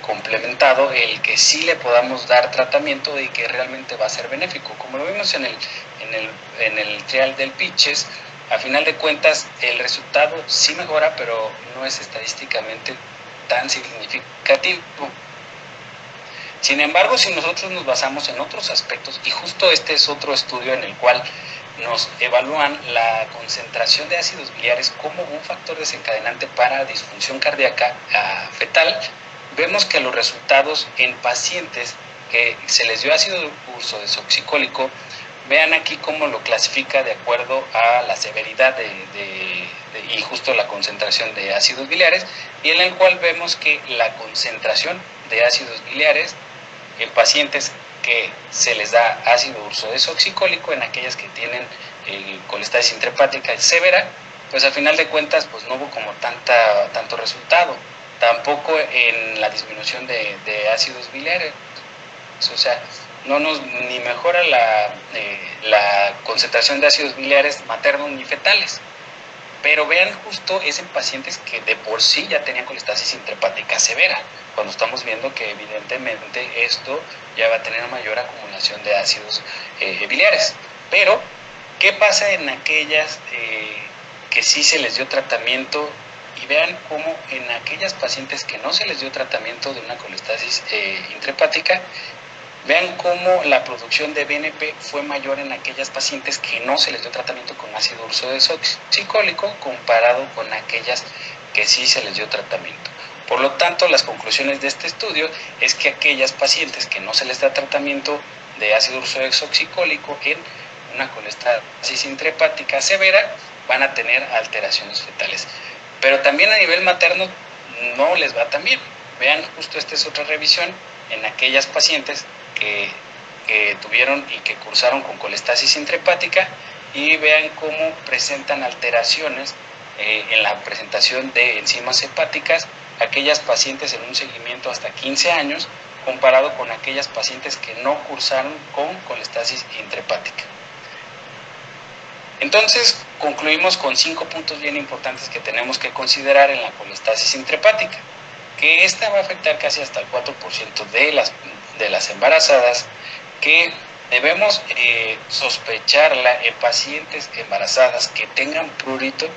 complementado el que sí le podamos dar tratamiento y que realmente va a ser benéfico. Como lo vimos en el trial del PITCHES, a final de cuentas el resultado sí mejora, pero no es estadísticamente tan significativo. Sin embargo, si nosotros nos basamos en otros aspectos, y justo este es otro estudio en el cual nos evalúan la concentración de ácidos biliares como un factor desencadenante para disfunción cardíaca fetal, vemos que los resultados en pacientes que se les dio ácido ursodesoxicólico, vean aquí cómo lo clasifica de acuerdo a la severidad y justo la concentración de ácidos biliares, y en el cual vemos que la concentración de ácidos biliares en pacientes que se les da ácido ursodesoxicólico, en aquellas que tienen colestasis intrahepática severa, pues al final de cuentas pues no hubo como tanto resultado. Tampoco en la disminución de ácidos biliares, o sea, ni mejora la concentración de ácidos biliares maternos ni fetales. Pero vean, justo es en pacientes que de por sí ya tenían colestasis intrahepática severa, cuando estamos viendo que evidentemente esto ya va a tener mayor acumulación de ácidos biliares. Pero, ¿qué pasa en aquellas que sí se les dio tratamiento? Y vean cómo en aquellas pacientes que no se les dio tratamiento de una colestasis intrahepática, vean cómo la producción de BNP fue mayor en aquellas pacientes que no se les dio tratamiento con ácido ursodeoxicólico comparado con aquellas que sí se les dio tratamiento. Por lo tanto, las conclusiones de este estudio es que aquellas pacientes que no se les da tratamiento de ácido ursodeoxicólico en una colestasis intrahepática severa van a tener alteraciones fetales. Pero también a nivel materno no les va tan bien. Vean, justo esta es otra revisión en aquellas pacientes que tuvieron y que cursaron con colestasis intrahepática, y vean cómo presentan alteraciones en la presentación de enzimas hepáticas aquellas pacientes en un seguimiento hasta 15 años comparado con aquellas pacientes que no cursaron con colestasis intrahepática. Entonces, concluimos con 5 puntos bien importantes que tenemos que considerar en la colestasis intrahepática, que esta va a afectar casi hasta el 4% de las embarazadas, que debemos sospecharla en pacientes embarazadas que tengan prurito,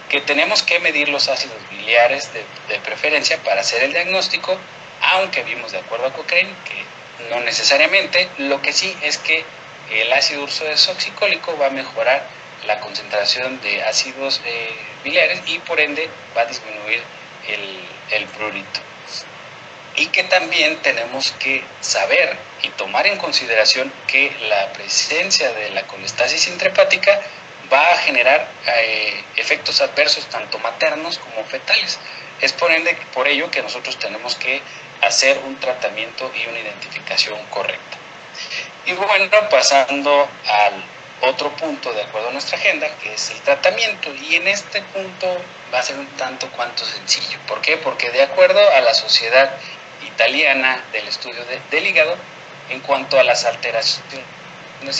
que tenemos que medir los ácidos biliares de preferencia para hacer el diagnóstico, aunque vimos de acuerdo a Cochrane que no necesariamente. Lo que sí es que el ácido ursodeoxicólico va a mejorar la concentración de ácidos biliares y por ende va a disminuir el prurito. Y que también tenemos que saber y tomar en consideración que la presencia de la colestasis intrahepática va a generar efectos adversos tanto maternos como fetales. Es por ello que nosotros tenemos que hacer un tratamiento y una identificación correcta. Y bueno, pasando al otro punto de acuerdo a nuestra agenda, que es el tratamiento, y en este punto va a ser un tanto cuanto sencillo. ¿Por qué? Porque de acuerdo a la Sociedad Italiana del Estudio del Hígado, en cuanto a las alteraciones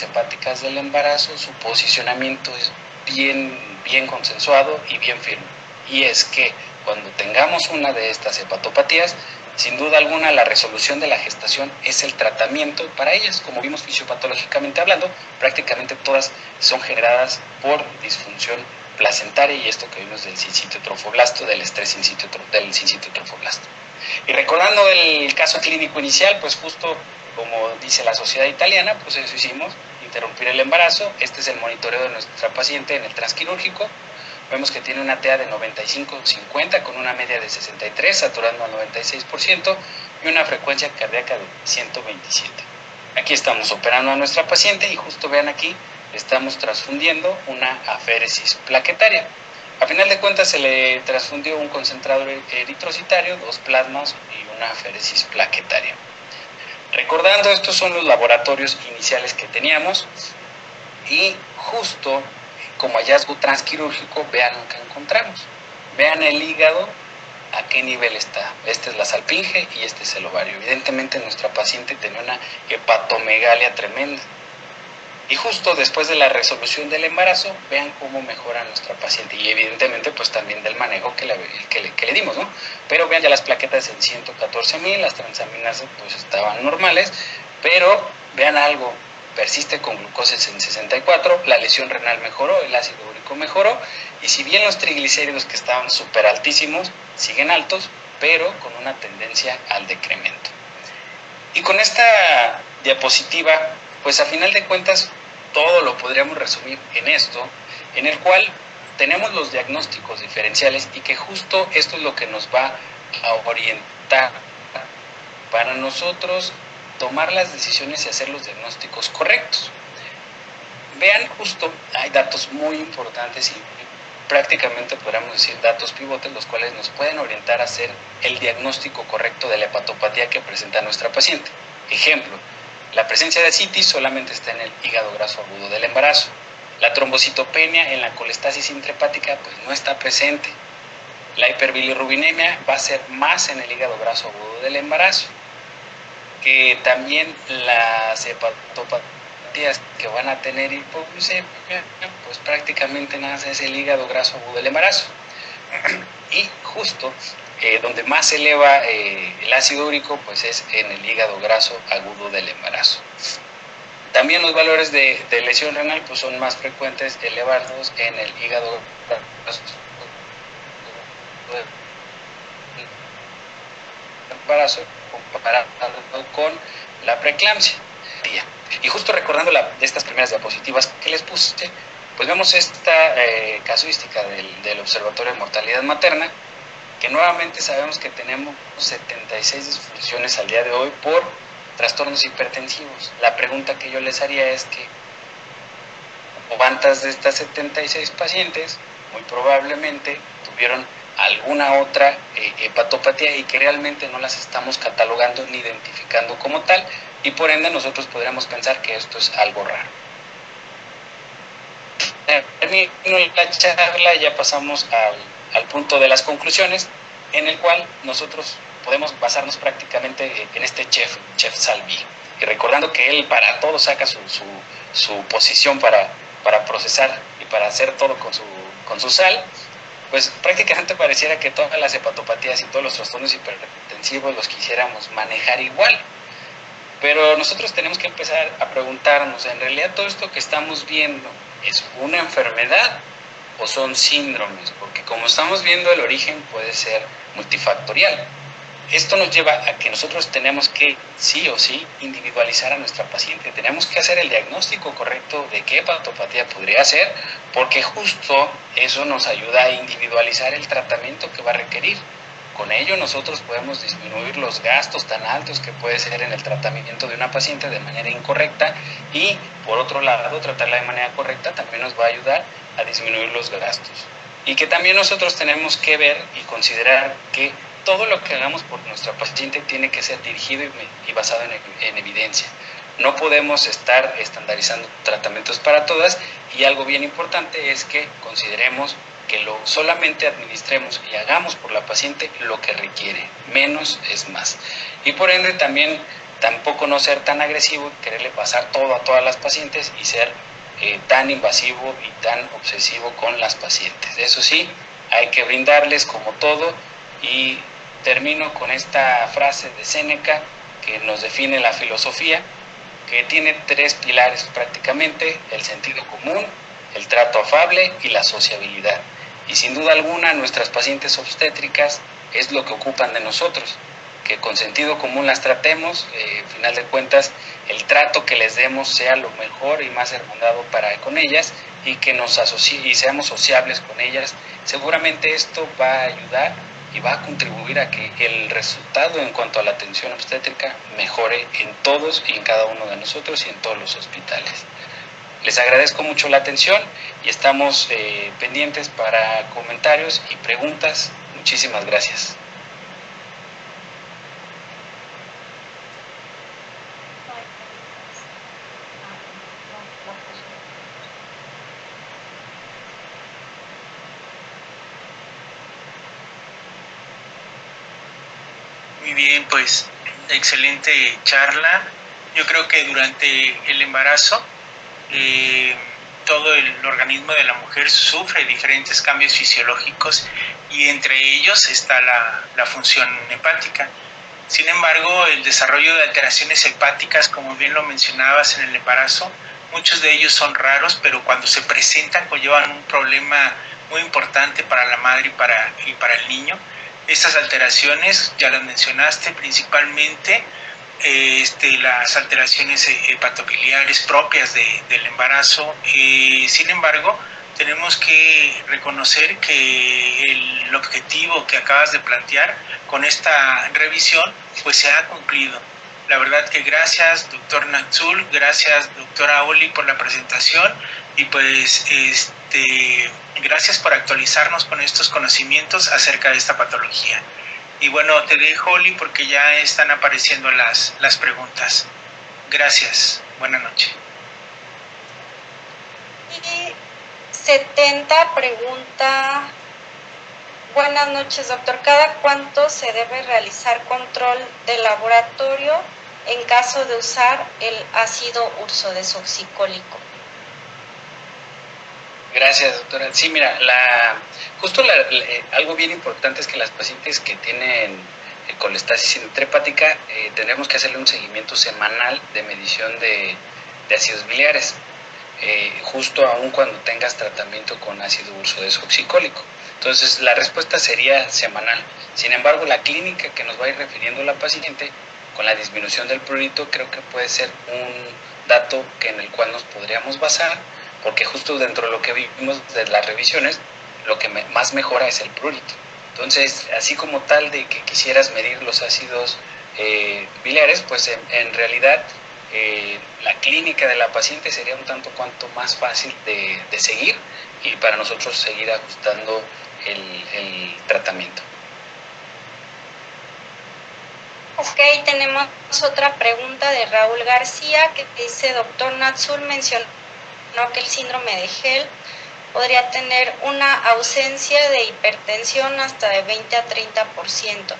hepáticas del embarazo, su posicionamiento es bien consensuado y bien firme. Y es que cuando tengamos una de estas hepatopatías, sin duda alguna la resolución de la gestación es el tratamiento para ellas. Como vimos fisiopatológicamente hablando, prácticamente todas son generadas por disfunción placentaria, y esto que vimos del sincitio trofoblasto, del estrés del sincitio trofoblasto. Y recordando el caso clínico inicial, pues justo como dice la sociedad italiana, pues eso hicimos, interrumpir el embarazo. Este es el monitoreo de nuestra paciente en el transquirúrgico. Vemos que tiene una TEA de 95-50 con una media de 63, saturando al 96%, y una frecuencia cardíaca de 127. Aquí estamos operando a nuestra paciente y justo vean aquí, estamos transfundiendo una aféresis plaquetaria. A final de cuentas se le transfundió un concentrador eritrocitario, 2 plasmas y una aféresis plaquetaria. Recordando, estos son los laboratorios iniciales que teníamos, y justo como hallazgo transquirúrgico, vean lo que encontramos. Vean el hígado, a qué nivel está. Esta es la salpinge y este es el ovario. Evidentemente nuestra paciente tenía una hepatomegalia tremenda. Y justo después de la resolución del embarazo, vean cómo mejora nuestra paciente. Y evidentemente pues también del manejo que le dimos, ¿no? Pero vean ya las plaquetas en 114,000, las transaminasas pues estaban normales, pero vean algo, persiste con glucosis en 64, la lesión renal mejoró, el ácido úrico mejoró, y si bien los triglicéridos, que estaban súper altísimos, siguen altos, pero con una tendencia al decremento. Y con esta diapositiva, pues a final de cuentas, todo lo podríamos resumir en esto, en el cual tenemos los diagnósticos diferenciales, y que justo esto es lo que nos va a orientar para nosotros tomar las decisiones y hacer los diagnósticos correctos. Vean, justo hay datos muy importantes y prácticamente podríamos decir datos pivotes, los cuales nos pueden orientar a hacer el diagnóstico correcto de la hepatopatía que presenta nuestra paciente. Ejemplo, la presencia de ascitis solamente está en el hígado graso agudo del embarazo. La trombocitopenia en la colestasis intrahepática pues no está presente. La hiperbilirrubinemia va a ser más en el hígado graso agudo del embarazo. Que también las hepatopatías que van a tener hipoglucemia, pues prácticamente nada es el hígado graso agudo del embarazo. Y justo donde más se eleva el ácido úrico, pues es en el hígado graso agudo del embarazo. También los valores de lesión renal pues son más frecuentes, elevados en el hígado embarazo comparado con la preeclampsia. Y justo recordando de estas primeras diapositivas que les puse, pues vemos esta casuística del Observatorio de Mortalidad Materna, que nuevamente sabemos que tenemos 76 disfunciones al día de hoy por trastornos hipertensivos. La pregunta que yo les haría es que cuántas de estas 76 pacientes muy probablemente tuvieron alguna otra hepatopatía y que realmente no las estamos catalogando ni identificando como tal, y por ende nosotros podríamos pensar que esto es algo raro. Termino la charla, ya pasamos al punto de las conclusiones, en el cual nosotros podemos basarnos prácticamente en este chef Salvi, y recordando que él para todo saca su posición para procesar y para hacer todo con su sal, pues prácticamente pareciera que todas las hepatopatías y todos los trastornos hipertensivos los quisiéramos manejar igual. Pero nosotros tenemos que empezar a preguntarnos, ¿en realidad todo esto que estamos viendo es una enfermedad o son síndromes? Porque como estamos viendo, el origen puede ser multifactorial. Esto nos lleva a que nosotros tenemos que, sí o sí, individualizar a nuestra paciente. Tenemos que hacer el diagnóstico correcto de qué hepatopatía podría ser, porque justo eso nos ayuda a individualizar el tratamiento que va a requerir. Con ello nosotros podemos disminuir los gastos tan altos que puede ser en el tratamiento de una paciente de manera incorrecta, y por otro lado, tratarla de manera correcta también nos va a ayudar a disminuir los gastos. Y que también nosotros tenemos que ver y considerar que todo lo que hagamos por nuestra paciente tiene que ser dirigido y basado en evidencia. No podemos estar estandarizando tratamientos para todas, y algo bien importante es que consideremos que solamente administremos y hagamos por la paciente lo que requiere. Menos es más. Y por ende también tampoco no ser tan agresivo, quererle pasar todo a todas las pacientes y ser tan invasivo y tan obsesivo con las pacientes. Eso sí, hay que brindarles como todo. Y termino con esta frase de Séneca que nos define la filosofía, que tiene 3 pilares prácticamente: el sentido común, el trato afable y la sociabilidad. Y sin duda alguna nuestras pacientes obstétricas es lo que ocupan de nosotros, que con sentido común las tratemos, al final de cuentas el trato que les demos sea lo mejor y más hermandado con ellas, y que y seamos sociables con ellas. Seguramente esto va a ayudar y va a contribuir a que el resultado en cuanto a la atención obstétrica mejore en todos y en cada uno de nosotros y en todos los hospitales. Les agradezco mucho la atención y estamos pendientes para comentarios y preguntas. Muchísimas gracias.
Muy bien, pues excelente charla. Yo creo que durante el embarazo todo el organismo de la mujer sufre diferentes cambios fisiológicos, y entre ellos está la función hepática. Sin embargo, el desarrollo de alteraciones hepáticas, como bien lo mencionabas, en el embarazo, muchos de ellos son raros, pero cuando se presentan conllevan un problema muy importante para la madre y para el niño. Estas alteraciones, ya las mencionaste, principalmente las alteraciones hepatobiliares propias del embarazo. Sin embargo, tenemos que reconocer que el objetivo que acabas de plantear con esta revisión pues se ha cumplido. La verdad que gracias, doctor Naxul, gracias, doctora Oli, por la presentación, y pues gracias por actualizarnos con estos conocimientos acerca de esta patología. Y bueno, te dejo, Oli, porque ya están apareciendo las preguntas. Gracias. Buenas noches.
Y 70 pregunta: buenas noches, doctor. ¿Cada cuánto se debe realizar control de laboratorio en caso de usar el ácido ursodesoxicólico?
Gracias, doctora. Sí, mira, algo bien importante es que las pacientes que tienen colestasis intrahepática tenemos que hacerle un seguimiento semanal de medición de de ácidos biliares, justo aún cuando tengas tratamiento con ácido urso desoxicólico. Entonces la respuesta sería semanal. Sin embargo, la clínica que nos va a ir refiriendo la paciente con la disminución del prurito creo que puede ser un dato en el cual nos podríamos basar, porque justo dentro de lo que vimos de las revisiones, lo que más mejora es el prurito. Entonces, así como tal de que quisieras medir los ácidos biliares, pues en realidad la clínica de la paciente sería un tanto cuanto más fácil de seguir y para nosotros seguir ajustando el tratamiento.
Ok, tenemos otra pregunta de Raúl García que dice: doctor Natzul mencionó que el síndrome de HELLP podría tener una ausencia de hipertensión hasta de 20 a 30%.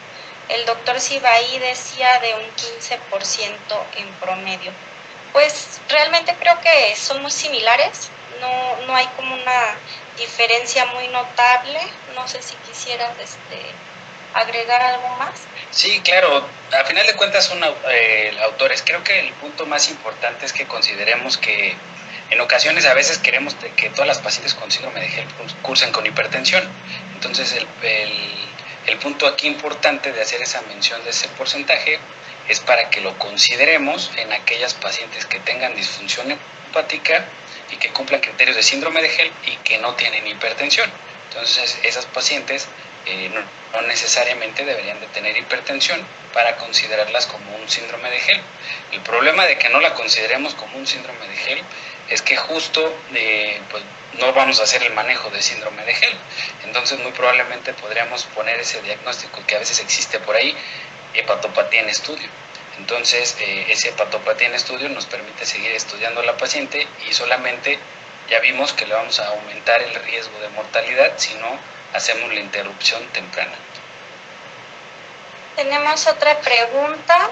El doctor Sibaí decía de un 15% en promedio. Pues realmente creo que son muy similares, no hay como una diferencia muy notable. No sé si quisieras agregar algo más.
Sí, claro, a final de cuentas son autores. Creo que el punto más importante es que consideremos que en ocasiones a veces queremos que todas las pacientes con síndrome de HELLP cursen con hipertensión. Entonces el punto aquí importante de hacer esa mención de ese porcentaje es para que lo consideremos en aquellas pacientes que tengan disfunción hepática y que cumplan criterios de síndrome de HELLP y que no tienen hipertensión. Entonces esas pacientes no necesariamente deberían de tener hipertensión para considerarlas como un síndrome de HELLP. El problema de que no la consideremos como un síndrome de HELLP es que justo pues no vamos a hacer el manejo de síndrome de HELLP. Entonces muy probablemente podríamos poner ese diagnóstico que a veces existe por ahí, hepatopatía en estudio. Entonces esa hepatopatía en estudio nos permite seguir estudiando a la paciente y solamente ya vimos que le vamos a aumentar el riesgo de mortalidad si no hacemos la interrupción temprana.
Tenemos otra pregunta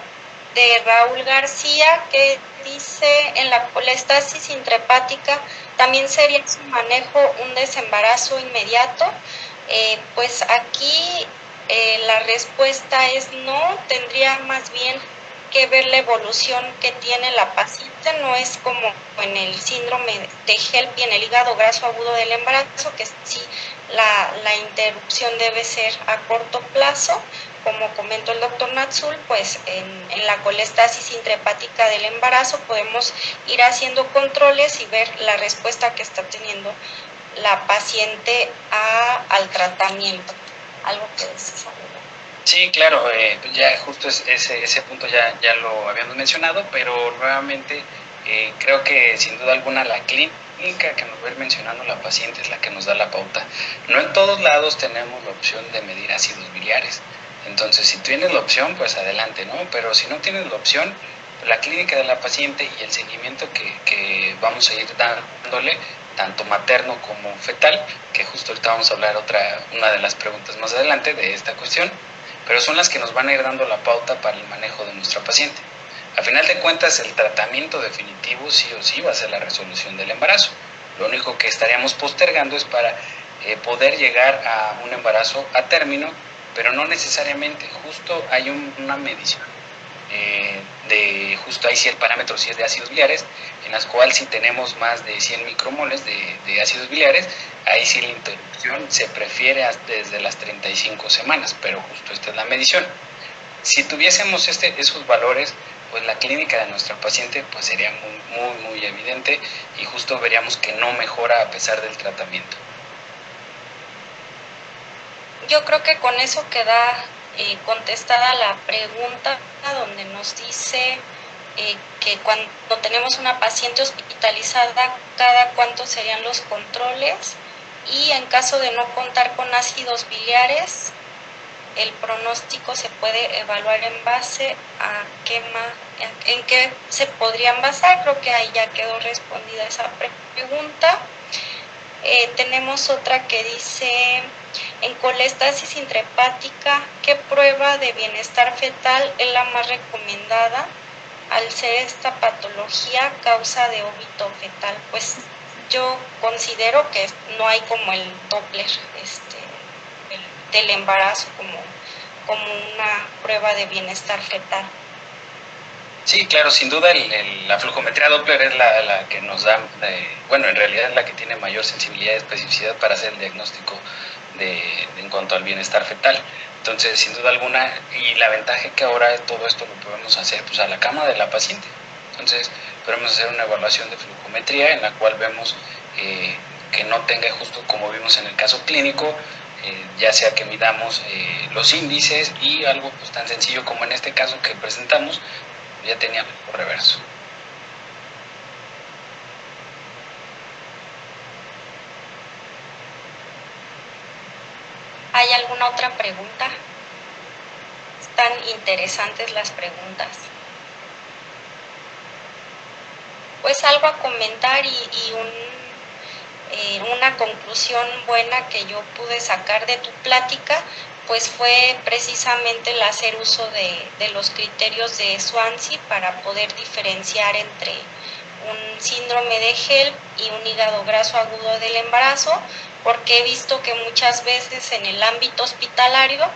de Raúl García que dice: en la colestasis intrahepática también sería en su manejo un desembarazo inmediato. Pues aquí la respuesta es no, tendría más bien que ver la evolución que tiene la paciente. No es como en el síndrome de HELLP y en el hígado graso agudo del embarazo, que sí la interrupción debe ser a corto plazo. Como comentó el doctor Natzul, pues en la colestasis intrahepática del embarazo podemos ir haciendo controles y ver la respuesta que está teniendo la paciente al tratamiento. ¿Algo que desees agregar?
Sí, claro, ya justo ese punto ya lo habíamos mencionado, pero nuevamente creo que sin duda alguna la clínica que nos va a ir mencionando la paciente es la que nos da la pauta. No en todos lados tenemos la opción de medir ácidos biliares. Entonces, si tienes la opción, pues adelante, ¿no? Pero si no tienes la opción, la clínica de la paciente y el seguimiento que vamos a ir dándole, tanto materno como fetal, que justo ahorita vamos a hablar una de las preguntas más adelante de esta cuestión, pero son las que nos van a ir dando la pauta para el manejo de nuestra paciente. A final de cuentas, el tratamiento definitivo sí o sí va a ser la resolución del embarazo. Lo único que estaríamos postergando es para poder llegar a un embarazo a término, pero no necesariamente. Justo hay una medición justo ahí sí el parámetro sí es de ácidos biliares, en las cuales si tenemos más de 100 micromoles de ácidos biliares, ahí sí la interrupción se prefiere desde las 35 semanas, pero justo esta es la medición. Si tuviésemos esos valores, pues la clínica de nuestra paciente pues sería muy evidente y justo veríamos que no mejora a pesar del tratamiento.
Yo creo que con eso queda contestada la pregunta, donde nos dice que cuando tenemos una paciente hospitalizada, cada cuánto serían los controles, y en caso de no contar con ácidos biliares, el pronóstico se puede evaluar en base a en qué se podrían basar. Creo que ahí ya quedó respondida esa pregunta. Tenemos otra que dice: en colestasis intrahepática, ¿qué prueba de bienestar fetal es la más recomendada al ser esta patología causa de óbito fetal? Pues yo considero que no hay como el Doppler del embarazo como una prueba de bienestar fetal.
Sí, claro, sin duda la flujometría Doppler es la que nos da, bueno, en realidad es la que tiene mayor sensibilidad y especificidad para hacer el diagnóstico en cuanto al bienestar fetal. Entonces, sin duda alguna, y la ventaja es que ahora todo esto lo podemos hacer pues a la cama de la paciente. Entonces, podemos hacer una evaluación de flujometría en la cual vemos que no tenga, justo como vimos en el caso clínico, ya sea que midamos los índices y algo pues tan sencillo como en este caso que presentamos, ya tenía por reverso.
¿Hay alguna otra pregunta? Están interesantes las preguntas. Pues algo a comentar y una conclusión buena que yo pude sacar de tu plática, pues fue precisamente el hacer uso de los criterios de Swansea para poder diferenciar entre un síndrome de HELLP y un hígado graso agudo del embarazo, porque he visto que muchas veces en el ámbito hospitalario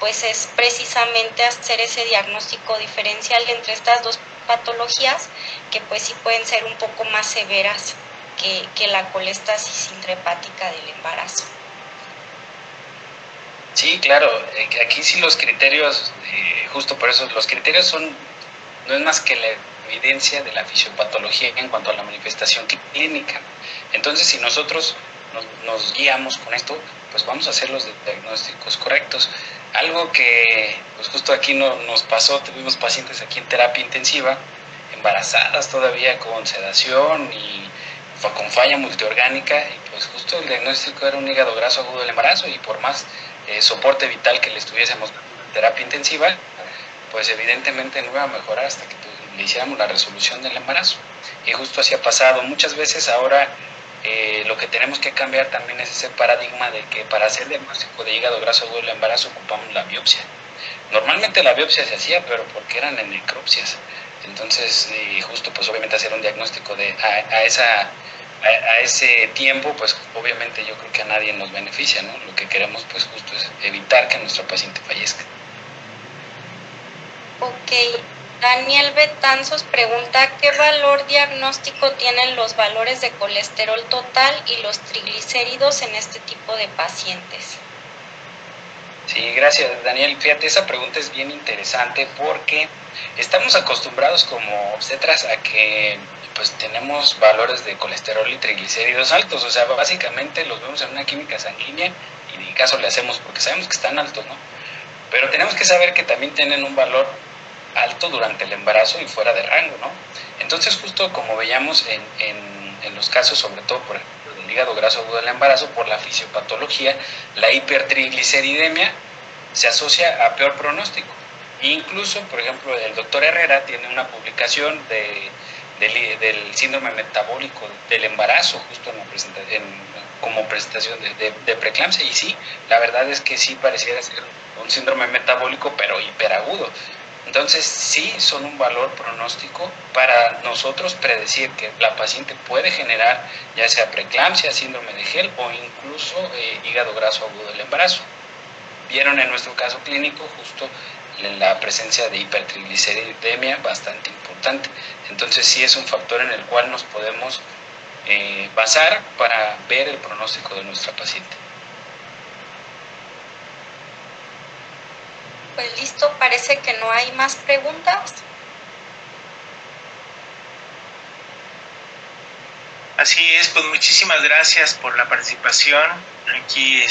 pues es precisamente hacer ese diagnóstico diferencial entre estas dos patologías que pues sí pueden ser un poco más severas que la colestasis intrahepática del embarazo.
Sí, claro, aquí sí los criterios, justo por eso, los criterios no es más que la evidencia de la fisiopatología en cuanto a la manifestación clínica. Entonces, si nosotros nos guiamos con esto, pues vamos a hacer los diagnósticos correctos. Algo que pues justo aquí nos pasó, tuvimos pacientes aquí en terapia intensiva, embarazadas todavía con sedación y con falla multiorgánica, y pues justo el diagnóstico era un hígado graso agudo del embarazo, y por más soporte vital que le estuviésemos dando en terapia intensiva, pues evidentemente no iba a mejorar hasta que le hiciéramos la resolución del embarazo. Y justo así ha pasado. Muchas veces ahora lo que tenemos que cambiar también es ese paradigma de que para hacer diagnóstico de hígado graso agudo del embarazo ocupamos la biopsia. Normalmente la biopsia se hacía, pero porque eran en necropsias. Entonces, justo pues obviamente hacer un diagnóstico a ese tiempo, pues obviamente yo creo que a nadie nos beneficia, ¿no? Lo que queremos pues justo es evitar que nuestro paciente fallezca.
Ok, Daniel Betanzos pregunta, ¿qué valor diagnóstico tienen los valores de colesterol total y los triglicéridos en este tipo de pacientes?
Sí, gracias, Daniel. Fíjate, esa pregunta es bien interesante porque estamos acostumbrados como obstetras a que pues tenemos valores de colesterol y triglicéridos altos, o sea, básicamente los vemos en una química sanguínea y ni caso le hacemos porque sabemos que están altos, ¿no? Pero tenemos que saber que también tienen un valor alto durante el embarazo y fuera de rango, ¿no? Entonces, justo como veíamos en los casos, sobre todo por ejemplo del hígado graso agudo del embarazo, por la fisiopatología, la hipertrigliceridemia se asocia a peor pronóstico. E incluso, por ejemplo, el doctor Herrera tiene una publicación del síndrome metabólico del embarazo, justo como presentación de preeclampsia, y sí, la verdad es que sí pareciera ser un síndrome metabólico, pero hiperagudo. Entonces, sí son un valor pronóstico para nosotros predecir que la paciente puede generar ya sea preeclampsia, síndrome de HELLP o incluso hígado graso agudo del embarazo. Vieron en nuestro caso clínico justo la presencia de hipertrigliceridemia bastante importante. Entonces, sí es un factor en el cual nos podemos basar para ver el pronóstico de nuestra paciente.
Pues listo, parece que no hay más preguntas.
Así es, pues muchísimas gracias por la participación. Aquí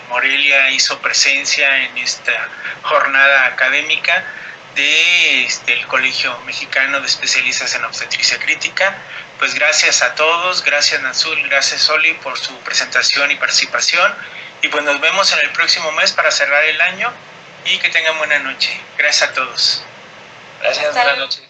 Morelia hizo presencia en esta jornada académica del Colegio Mexicano de Especialistas en Obstetricia Crítica. Pues gracias a todos, gracias Nazul, gracias Oli por su presentación y participación. Y pues nos vemos en el próximo mes para cerrar el año y que tengan buena noche. Gracias a todos.
Gracias, buenas noches.